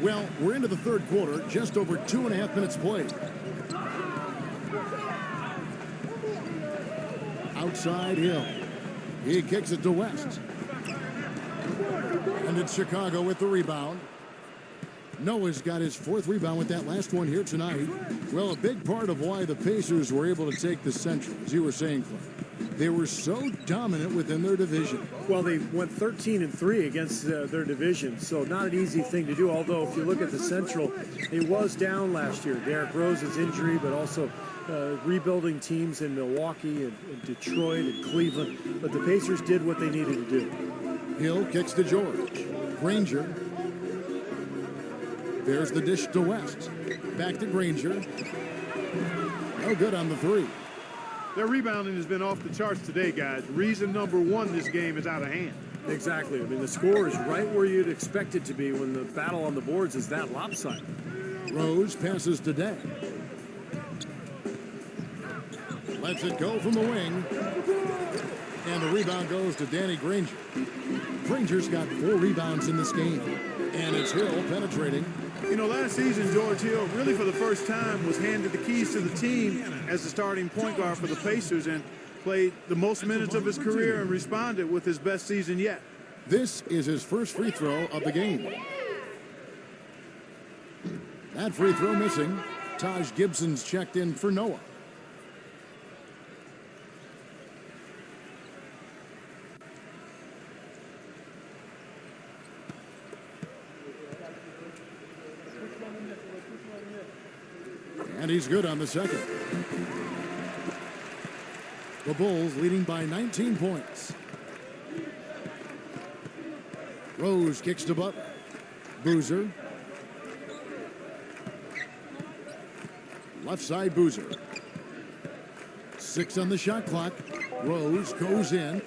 Speaker 2: Well, we're into the third quarter, just over 2.5 minutes played. Outside Hill. He kicks it to West. And it's Chicago with the rebound. Noah's got his 4th rebound with that last one here tonight. Well, a big part of why the Pacers were able to take the Central, as you were saying, Clark, they were so dominant within their division.
Speaker 3: Well, they went 13-3 against their division, so not an easy thing to do. Although, if you look at the Central, it was down last year. Derrick Rose's injury, but also rebuilding teams in Milwaukee and Detroit and Cleveland. But the Pacers did what they needed to do.
Speaker 2: Hill kicks to George. Granger. There's the dish to West. Back to Granger. No good on the 3.
Speaker 4: Their rebounding has been off the charts today, guys. Reason number 1, this game is out of hand.
Speaker 3: Exactly. I mean, the score is right where you'd expect it to be when the battle on the boards is that lopsided.
Speaker 2: Rose passes to Day. Lets it go from the wing. And the rebound goes to Danny Granger. Granger's got 4 rebounds in this game. And it's Hill penetrating.
Speaker 4: You know, last season, George Hill really for the first time was handed the keys to the team as the starting point guard for the Pacers and played the most minutes of his career and responded with his best season yet.
Speaker 2: This is his first free throw of the game. That free throw missing. Taj Gibson's checked in for Noah. And he's good on the second. The Bulls leading by 19 points. Rose kicks to Butler. Boozer. Left side Boozer. 6 on the shot clock. Rose goes in.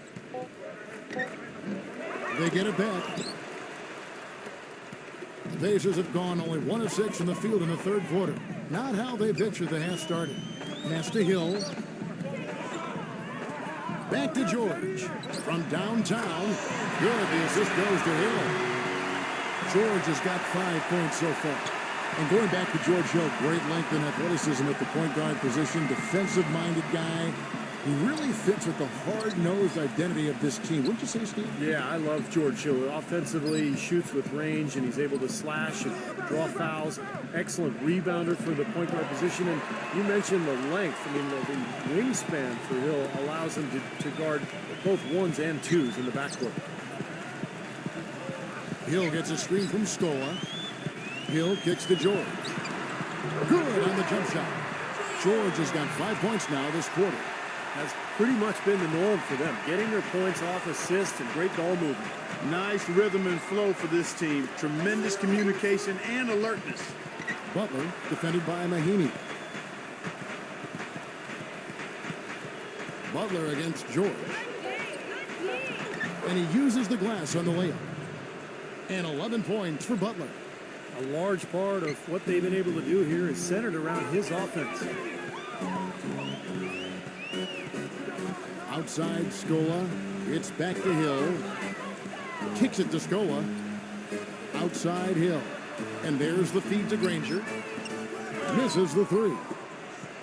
Speaker 2: They get it back. The Pacers have gone only 1 of 6 from the field in the third quarter. Not how they pictured the half started. Pass to Hill. Back to George. From downtown. Good. The assist goes to Hill. George has got 5 points so far. And going back to George Hill, great length and athleticism at the point guard position. Defensive-minded guy. He really fits with the hard-nosed identity of this team. Wouldn't you say, Steve?
Speaker 3: Yeah, I love George Hill. Offensively, he shoots with range, and he's able to slash and draw fouls. Excellent rebounder for the point guard position. And you mentioned the length. I mean, the wingspan for Hill allows him to guard both 1s and 2s in the backcourt.
Speaker 2: Hill gets a screen from Scola. Hill kicks to George. Good on the jump shot. George has got 5 points now this quarter.
Speaker 3: Has pretty much been the norm for them. Getting their points off assists and great ball movement.
Speaker 4: Nice rhythm and flow for this team. Tremendous communication and alertness.
Speaker 2: Butler defended by Mahinmi. Butler against George. And he uses the glass on the layup. And 11 points for Butler.
Speaker 3: A large part of what they've been able to do here is centered around his offense.
Speaker 2: Outside Scola. It's back to Hill. Kicks it to Scola. Outside Hill. And there's the feed to Granger. Misses the 3.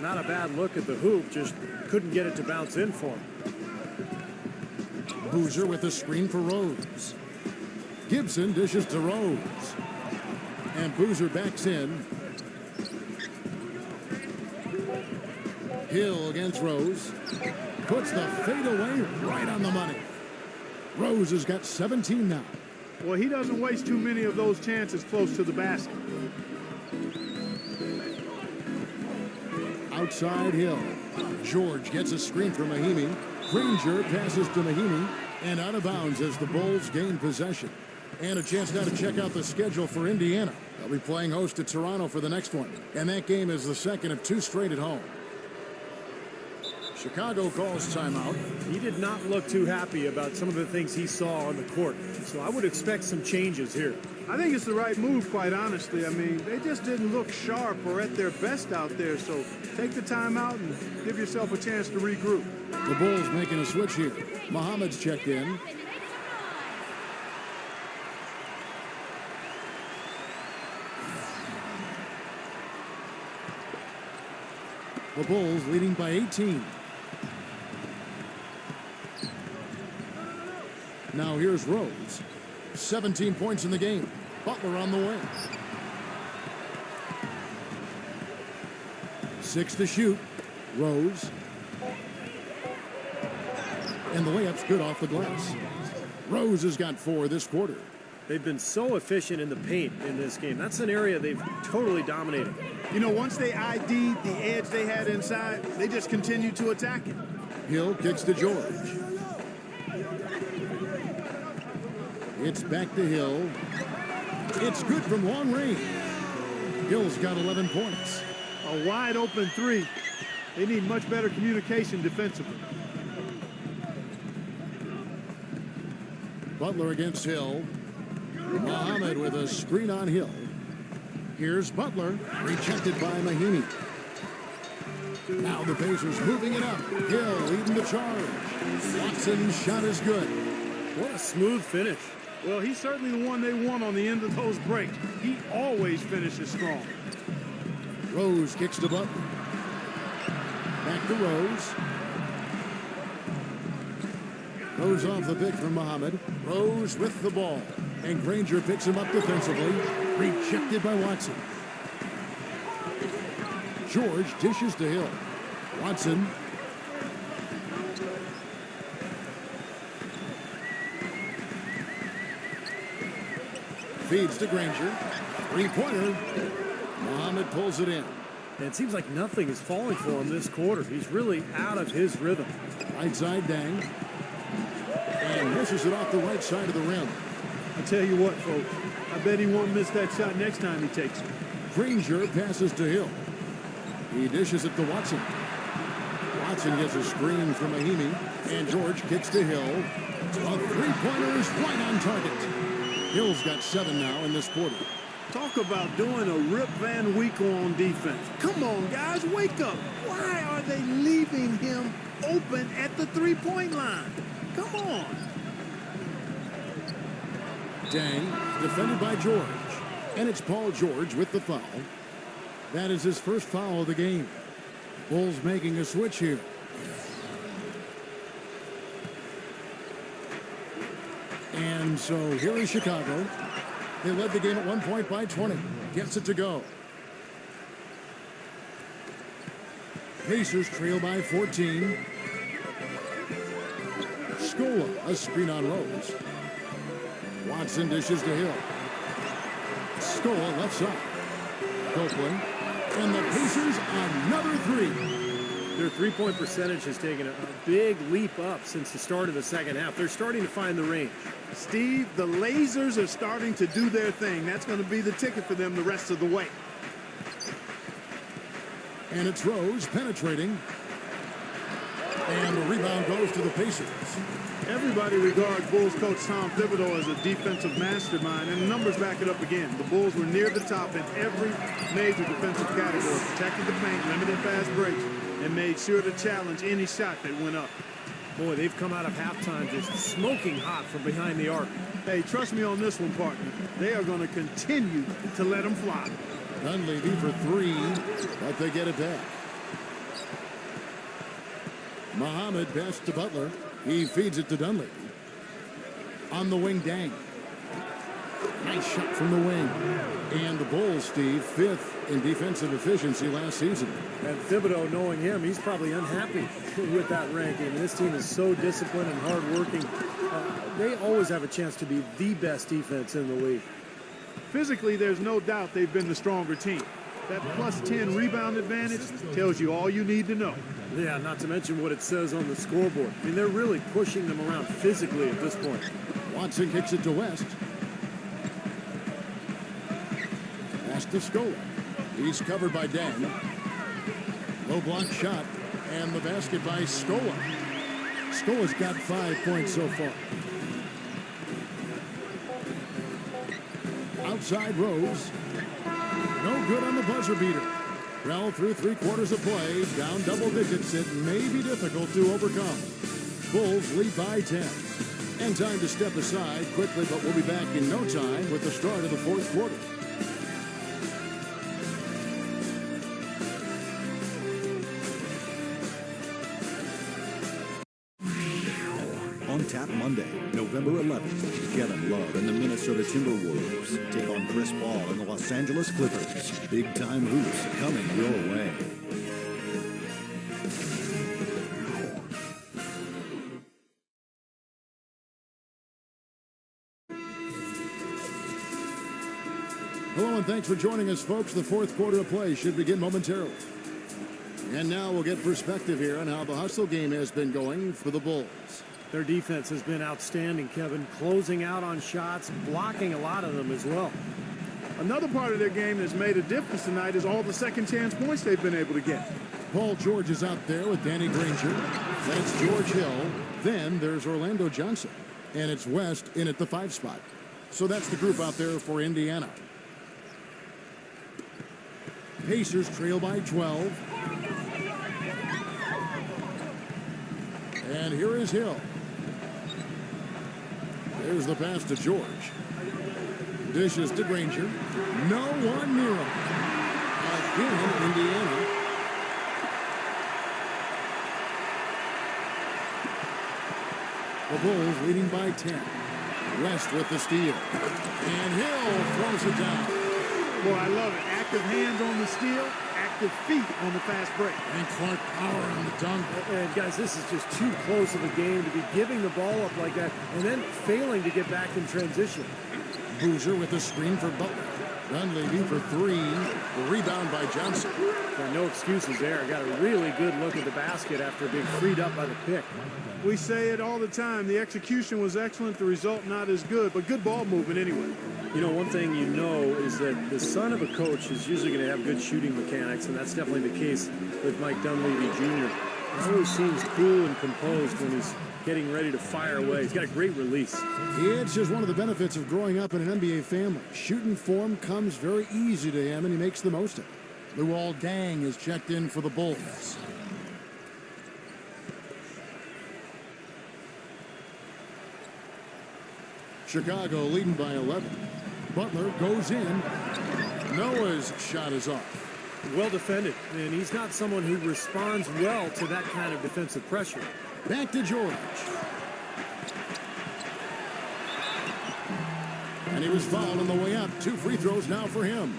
Speaker 3: Not a bad look at the hoop, just couldn't get it to bounce in for him.
Speaker 2: Boozer with a screen for Rose. Gibson dishes to Rose. And Boozer backs in. Hill against Rose. Puts the fadeaway right on the money. Rose has got 17 now.
Speaker 4: Well, he doesn't waste too many of those chances close to the basket.
Speaker 2: Outside Hill. George gets a screen from Mahinmi. Granger passes to Mahinmi. And out of bounds as the Bulls gain possession. And a chance now to check out the schedule for Indiana. They'll be playing host to Toronto for the next one. And that game is the second of 2 straight at home. Chicago calls timeout.
Speaker 3: He did not look too happy about some of the things he saw on the court. So I would expect some changes here.
Speaker 4: I think it's the right move, quite honestly. I mean, they just didn't look sharp or at their best out there. So take the timeout and give yourself a chance to regroup.
Speaker 2: The Bulls making a switch here. Muhammad's checked in. The Bulls leading by 18. Now here's Rose. 17 points in the game. Butler on the way. 6 to shoot. Rose. And the layup's good off the glass. Rose has got 4 this quarter.
Speaker 3: They've been so efficient in the paint in this game. That's an area they've totally dominated.
Speaker 4: You know, once they ID'd the edge they had inside, they just continued to attack it.
Speaker 2: Hill kicks to George. It's back to Hill. It's good from long range. Hill's got 11 points.
Speaker 4: A wide open 3. They need much better communication defensively.
Speaker 2: Butler against Hill. Muhammad with a screen on Hill. Here's Butler, rejected by Mahinmi. Now the Pacers moving it up. Hill leading the charge. Watson's shot is good.
Speaker 3: What a smooth finish.
Speaker 4: Well, he's certainly the one they want on the end of those breaks. He always finishes strong.
Speaker 2: Rose kicks to Butler. Back to Rose. Rose off the pick from Muhammad. Rose with the ball. And Granger picks him up defensively. Rejected by Watson. George dishes to Hill. Watson. Feeds to Granger. Three-pointer. Muhammad pulls it in.
Speaker 3: And it seems like nothing is falling for him this quarter. He's really out of his rhythm.
Speaker 2: Right side, Dang. And misses it off the right side of the rim.
Speaker 4: I tell you what, folks, I bet he won't miss that shot next time he takes it.
Speaker 2: Granger passes to Hill. He dishes it to Watson. Watson gets a screen from Mahimi. And George kicks to Hill. A three-pointer is right on target. Hill's got 7 now in this quarter.
Speaker 4: Talk about doing a Rip Van Winkle on defense. Come on, guys, wake up. Why are they leaving him open at the three-point line? Come on.
Speaker 2: Dang, defended by George. And it's Paul George with the foul. That is his first foul of the game. Bulls making a switch here. And so here is Chicago. They led the game at 1 point by 20. Gets it to go. Pacers trail by 14. Scola, a screen on Rose. Watson dishes to Hill. Scola left side. Copeland. And the Pacers another three.
Speaker 3: Their three-point percentage has taken a big leap up since the start of the second half. They're starting to find the range.
Speaker 4: Steve, the lasers are starting to do their thing. That's going to be the ticket for them the rest of the way.
Speaker 2: And it's Rose penetrating. And the rebound goes to the Pacers.
Speaker 4: Everybody regards Bulls coach Tom Thibodeau as a defensive mastermind, and the numbers back it up again. The Bulls were near the top in every major defensive category, protected the paint, limited fast breaks, and made sure to challenge any shot that went up.
Speaker 3: Boy, they've come out of halftime just smoking hot from behind the arc.
Speaker 4: Hey, trust me on this one, partner. They are going to continue to let them fly.
Speaker 2: Dunleavy for 3, but they get it back. Muhammad pass to Butler. He feeds it to Dunleavy. On the wing, Dang. Nice shot from the wing. And the Bulls, Steve, 5th in defensive efficiency last season.
Speaker 3: And Thibodeau, knowing him, he's probably unhappy with that ranking. This team is so disciplined and hardworking. They always have a chance to be the best defense in the league.
Speaker 4: Physically, there's no doubt they've been the stronger team. That plus 10 rebound advantage tells you all you need to know.
Speaker 3: Yeah, not to mention what it says on the scoreboard. I mean, they're really pushing them around physically at this point.
Speaker 2: Watson kicks it to West. Pass to Scola. He's covered by Dang. Low block shot. And the basket by Scola. Scola's got 5 points so far. Outside Rose. No good on the buzzer beater. Well, through 3/4 of play, down double digits, it may be difficult to overcome. Bulls lead by 10. And time to step aside quickly, but we'll be back in no time with the start of the 4th quarter.
Speaker 6: On tap Monday, November 11th, Kevin Love and the Minnesota Timberwolves take on Chris Paul and the Los Angeles Clippers. Big-time hoops coming your way.
Speaker 2: Hello and thanks for joining us, folks. The 4th quarter of play should begin momentarily. And now we'll get perspective here on how the hustle game has been going for the Bulls.
Speaker 3: Their defense has been outstanding, Kevin, closing out on shots, blocking a lot of them as well.
Speaker 4: Another part of their game that's made a difference tonight is all the second chance points they've been able to get.
Speaker 2: Paul George is out there with Danny Granger. Then it's George Hill. Then there's Orlando Johnson. And it's West in at the 5 spot. So that's the group out there for Indiana. Pacers trail by 12. And here is Hill. Here's the pass to George. Dishes to Granger. No one near him. Again, Indiana. The Bulls leading by 10. West with the steal. And Hill throws it down.
Speaker 4: Boy, I love it. Active hands on the steal, active feet on the fast break.
Speaker 2: And Clark power on the dunk.
Speaker 3: And guys, this is just too close of a game to be giving the ball up like that and then failing to get back in transition.
Speaker 2: Boozer with the screen for Butler. Dunleavy for three. The rebound by Johnson.
Speaker 3: No excuses there. Got a really good look at the basket after being freed up by the pick.
Speaker 4: We say it all the time. The execution was excellent. The result not as good, but good ball movement anyway.
Speaker 3: You know, one thing you know is that the son of a coach is usually going to have good shooting mechanics, and that's definitely the case with Mike Dunleavy Jr. He always seems cool and composed when he's getting ready to fire away. He's got a great release.
Speaker 2: It's just one of the benefits of growing up in an NBA family. Shooting form comes very easy to him, and he makes the most of it. Luol Deng is checked in for the Bulls. Chicago leading by 11. Butler goes in. Noah's shot is off.
Speaker 3: Well defended, and he's not someone who responds well to that kind of defensive pressure.
Speaker 2: Back to George. And he was fouled on the way up. 2 free throws now for him.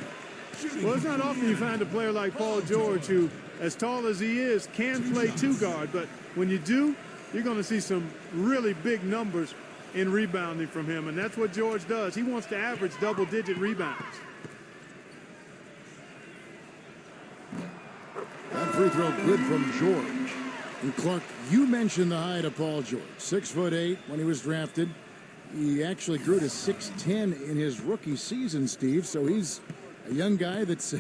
Speaker 4: Well, it's not often you find a player like Paul George who, as tall as he is, can play two guard. But when you do, you're going to see some really big numbers in rebounding from him. And that's what George does. He wants to average double-digit rebounds.
Speaker 2: That free throw good from George. And Clark, you mentioned the height of Paul George. 6'8" when he was drafted. He actually grew to 6'10" in his rookie season, Steve. So he's a young guy that's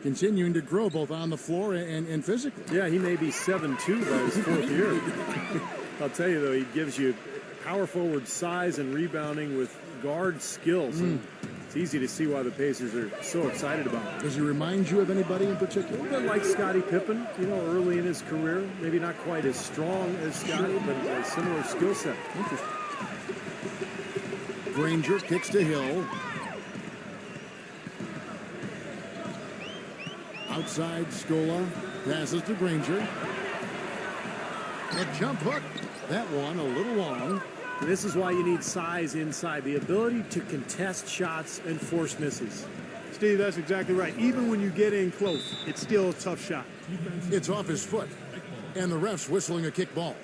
Speaker 2: continuing to grow both on the floor and physically.
Speaker 3: Yeah, he may be 7'2" by his 4th year. I'll tell you, though, he gives you power forward size and rebounding with guard skills. And it's easy to see why the Pacers are so excited about him.
Speaker 2: Does he remind you of anybody in particular?
Speaker 3: A little bit like Scottie Pippen, you know, early in his career. Maybe not quite as strong as Scottie, but a similar skill set.
Speaker 2: Interesting. Granger kicks to Hill. Outside, Scola passes to Granger. A jump hook. That one a little long.
Speaker 3: And this is why you need size inside, the ability to contest shots and force misses.
Speaker 4: Steve, that's exactly right. Even when you get in close, it's still a tough shot.
Speaker 2: It's off his foot. And the ref's whistling a kick ball.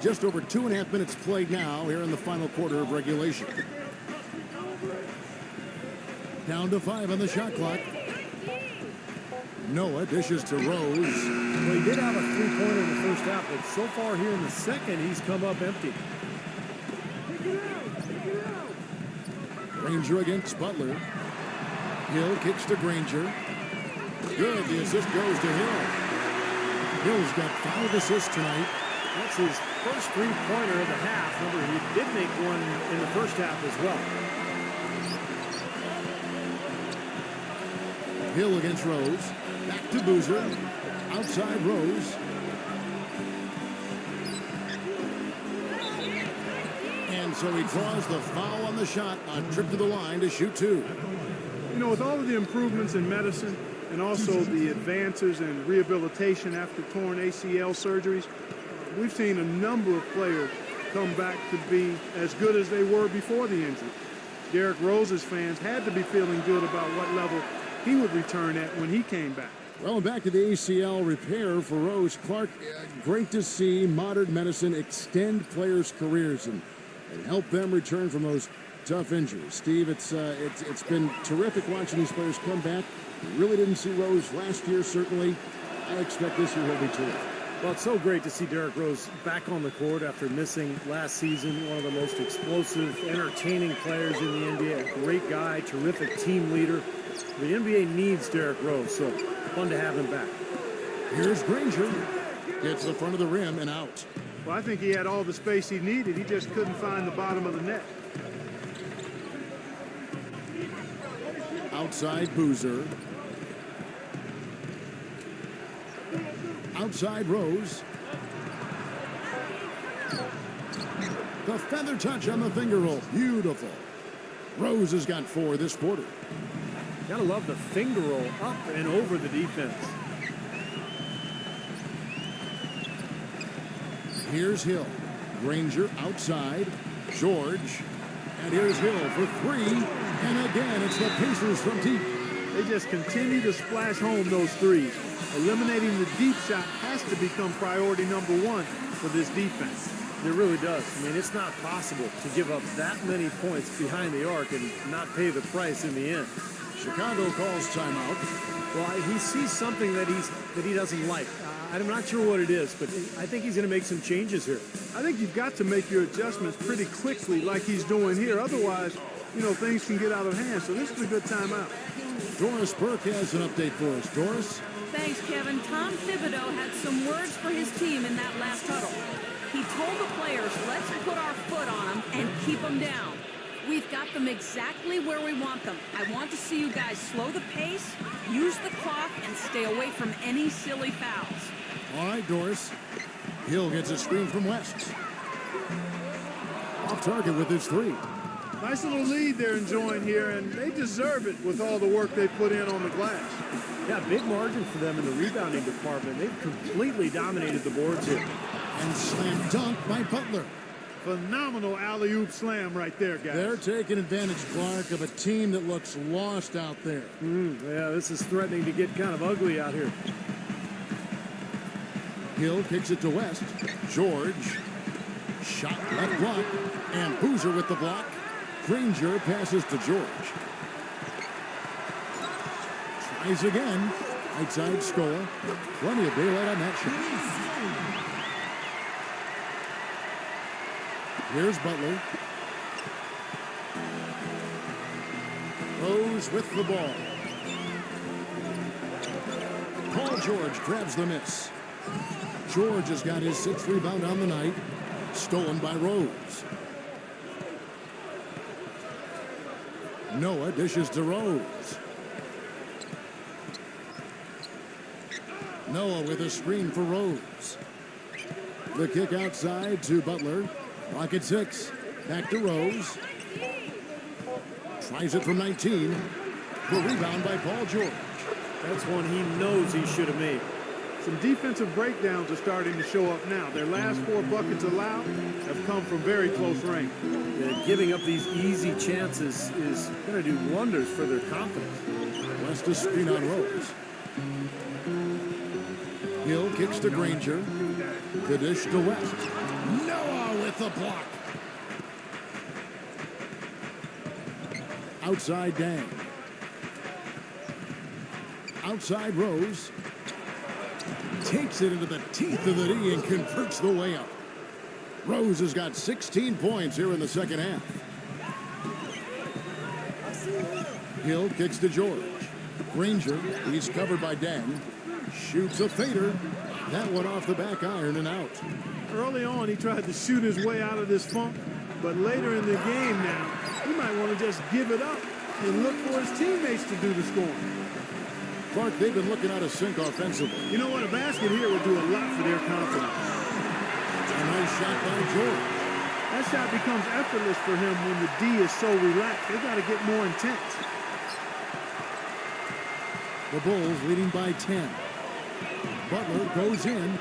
Speaker 2: Just over 2.5 minutes played now here in the final quarter of regulation. Down to 5 on the shot clock. Noah dishes to Rose.
Speaker 3: Well, he did have a three-pointer in the first half, but so far here in the second, he's come up empty.
Speaker 2: Granger against Butler. Hill kicks to Granger. Good. The assist goes to Hill. Hill's got 5 assists tonight.
Speaker 3: That's his first three-pointer of the half. Remember, he did make one in the first half as well.
Speaker 2: Hill against Rose. Back to Boozer. Outside Rose. And so he draws the foul on the shot. A trip to the line to shoot 2.
Speaker 4: You know, with all of the improvements in medicine and also the advances in rehabilitation after torn ACL surgeries, we've seen a number of players come back to be as good as they were before the injury. Derrick Rose's fans had to be feeling good about what level he would return at when he came back.
Speaker 2: Well, back to the ACL repair for Rose. Clark, great to see modern medicine extend players' careers and help them return from those tough injuries. Steve, it's been terrific watching these players come back. Really didn't see Rose last year, certainly. I expect this year he'll be terrific.
Speaker 3: Well, it's so great to see Derrick Rose back on the court after missing last season. One of the most explosive, entertaining players in the NBA. A great guy, terrific team leader. The NBA needs Derrick Rose, so fun to have him back.
Speaker 2: Here's Granger. Gets the front of the rim and out.
Speaker 4: Well, I think he had all the space he needed. He just couldn't find the bottom of the net.
Speaker 2: Outside Boozer. outside Rose. The feather touch on the finger roll. Beautiful. Rose has got 4 this quarter.
Speaker 3: Gotta love the finger roll up and over the defense.
Speaker 2: Here's Hill. Granger outside. George. And here's Hill for 3. And again, it's the Pacers from deep.
Speaker 4: They just continue to splash home those threes. Eliminating the deep shot has to become priority number 1 for this defense.
Speaker 3: It really does. I mean, it's not possible to give up that many points behind the arc and not pay the price in the end.
Speaker 2: Chicago calls timeout.
Speaker 3: Well, he sees something that he doesn't like. I'm not sure what it is, but I think he's going to make some changes here.
Speaker 4: I think you've got to make your adjustments pretty quickly like he's doing here. Otherwise, things can get out of hand. So this is a good timeout.
Speaker 2: Doris Burke has an update for us. Doris?
Speaker 5: Thanks, Kevin. Tom Thibodeau had some words for his team in that last huddle. He told the players, let's put our foot on them and keep them down. We've got them exactly where we want them. I want to see you guys slow the pace, use the clock, and stay away from any silly fouls.
Speaker 2: All right, Doris. Hill gets a screen from West. Off target with his 3.
Speaker 4: Nice little lead they're enjoying here, and they deserve it with all the work they put in on the glass.
Speaker 3: Yeah, big margin for them in the rebounding department. They've completely dominated the boards here.
Speaker 2: And slam dunk by Butler.
Speaker 4: Phenomenal alley-oop slam right there, guys.
Speaker 2: They're taking advantage, Clark, of a team that looks lost out there.
Speaker 3: Yeah, this is threatening to get kind of ugly out here.
Speaker 2: Hill kicks it to West. George. Shot left block. And Boozer with the block. Granger passes to George. Tries again. Right side Scola. Plenty of daylight on that shot. Here's Butler. Rose with the ball. Paul George grabs the miss. George has got his 6th rebound on the night. Stolen by Rose. Noah dishes to Rose. Noah with a screen for Rose. The kick outside to Butler. Rocket 6. Back to Rose. Tries it from 19. The rebound by Paul George.
Speaker 3: That's one he knows he should have made.
Speaker 4: Some defensive breakdowns are starting to show up now. Their last 4 buckets allowed have come from very close range.
Speaker 3: Yeah, giving up these easy chances is going to do wonders for their confidence.
Speaker 2: West to screen on Rose. Hill kicks to Granger. The dish to West. Noah with the block. Outside Dang. Outside Rose. Takes it into the teeth of the D and converts the way up. Rose has got 16 points here in the second half. Hill kicks to George. Granger, he's covered by Dang. Shoots a fader. That one off the back iron and out.
Speaker 4: Early on, he tried to shoot his way out of this funk, but later in the game now, he might want to just give it up and look for his teammates to do the scoring.
Speaker 2: Clark, they've been looking out of sync offensively.
Speaker 4: You know what? A basket here would do a lot for their confidence.
Speaker 2: A nice shot by George.
Speaker 4: That shot becomes effortless for him when the D is so relaxed. They got to get more intense.
Speaker 2: The Bulls leading by 10. Butler goes in.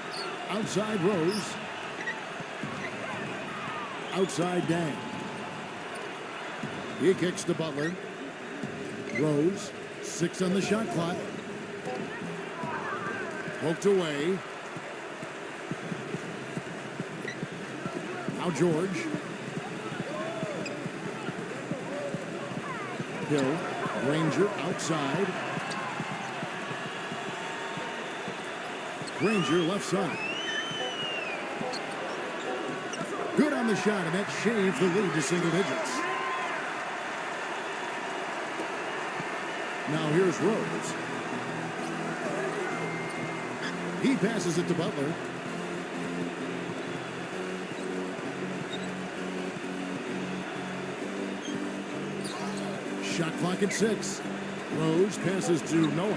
Speaker 2: Outside Rose. Outside Dang. He kicks to Butler. Rose. 6 on the shot clock. Poked away. Now George. Hill. Granger outside. Granger left side. Good on the shot, and that shaves the lead to single digits. Now here's Rose. He passes it to Butler. Shot clock at 6. Rose passes to Noah.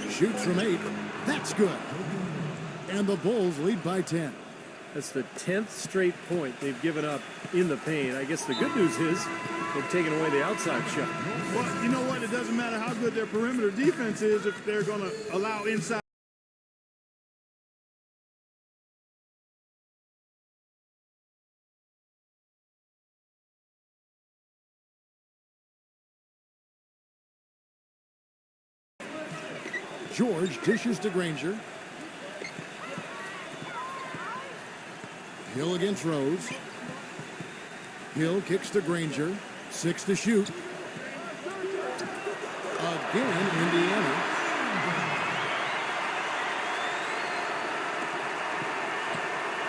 Speaker 2: Shoots from 8. That's good. And the Bulls lead by 10.
Speaker 3: That's the 10th straight point they've given up in the paint. I guess the good news is they've taken away the outside shot.
Speaker 4: Well, you know what? It doesn't matter how good their perimeter defense is if they're going to allow inside.
Speaker 2: George dishes to Granger. Hill against Rose. Hill kicks to Granger. 6 to shoot. Again, Indiana.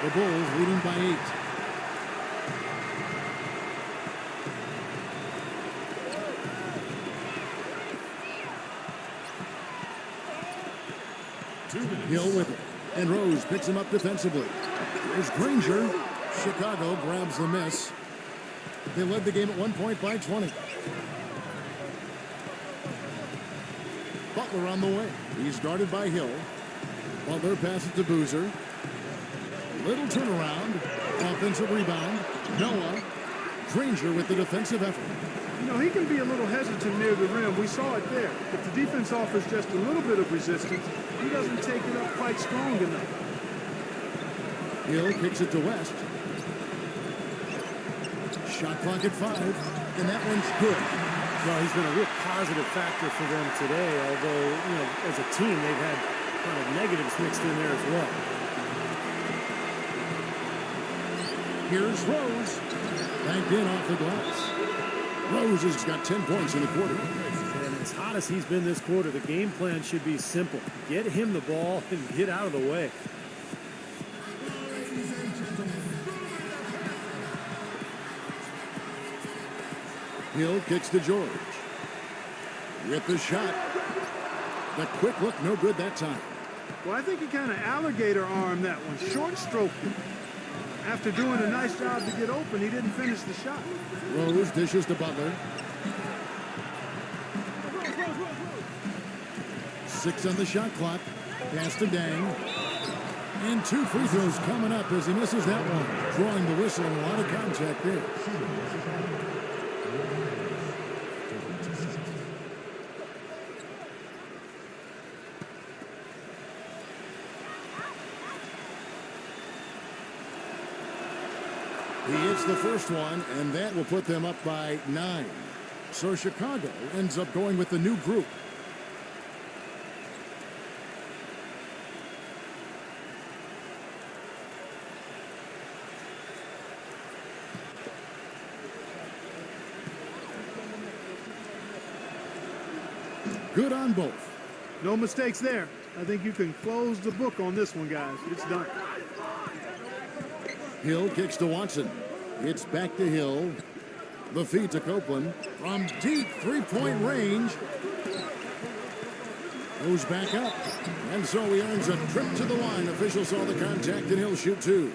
Speaker 2: The Bulls leading by 8. Hill with it. And Rose picks him up defensively. There's Granger. Chicago grabs the miss. They led the game at 1 point by 20. Butler on the way. He's guarded by Hill. Butler passes to Boozer. Little turnaround. Offensive rebound. Noah. Granger with the defensive effort.
Speaker 4: You know, he can be a little hesitant near the rim. We saw it there. If the defense offers just a little bit of resistance, he doesn't take it up quite strong enough.
Speaker 2: Hill kicks it to West. Shot clock at 5, and that one's good.
Speaker 3: Well, he's been a real positive factor for them today, although, you know, as a team, they've had kind of negatives mixed in there as well.
Speaker 2: Here's Rose. Banked in off the glass. Rose has got 10 points in the quarter.
Speaker 3: And as hot as he's been this quarter, the game plan should be simple. Get him the ball and get out of the way.
Speaker 2: Hill kicks to George. With the shot. The quick look, no good that time.
Speaker 4: Well, I think he kind of alligator armed that one. Short stroke. After doing a nice job to get open, he didn't finish the shot.
Speaker 2: Rose dishes to Butler. 6 on the shot clock. Pass to Dang. And 2 free throws coming up as he misses that one. Drawing the whistle and a lot of contact there. He hits the first one, and that will put them up by 9. So Chicago ends up going with the new group. Good on both.
Speaker 4: No mistakes there. I think you can close the book on this one, guys. It's done.
Speaker 2: Hill kicks to Watson. It's back to Hill. The feed to Copeland. From deep three-point range. Goes back up. And so he earns a trip to the line. Official saw the contact and he'll shoot 2.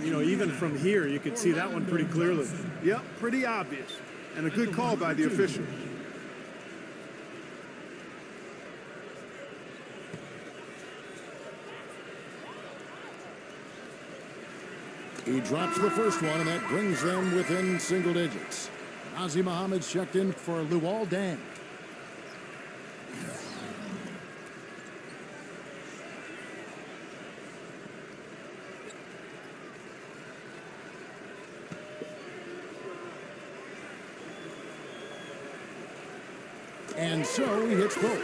Speaker 3: You know, even from here, you could see that one pretty clearly.
Speaker 4: Yep, pretty obvious. And a good call by the official.
Speaker 2: He drops the first one, and that brings them within single digits. Nazi Mohammed's checked in for Luol Deng. And so he hits both.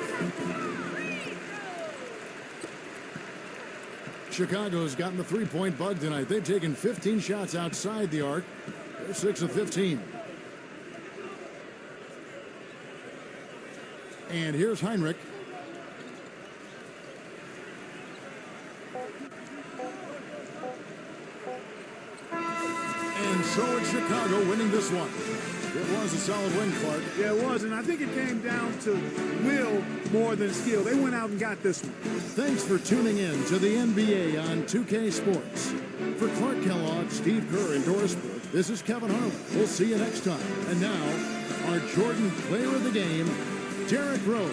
Speaker 2: Chicago's gotten the three-point bug tonight. They've taken 15 shots outside the arc. They're 6 of 15. And here's Heinrich. And so it's Chicago winning this one. It was a solid win, Clark.
Speaker 4: Yeah, it was, and I think it came down to will more than skill. They went out and got this one.
Speaker 2: Thanks for tuning in to the NBA on 2K Sports. For Clark Kellogg, Steve Kerr, and Doris Burke, this is Kevin Harlan. We'll see you next time. And now, our Jordan player of the game, Derrick Rose.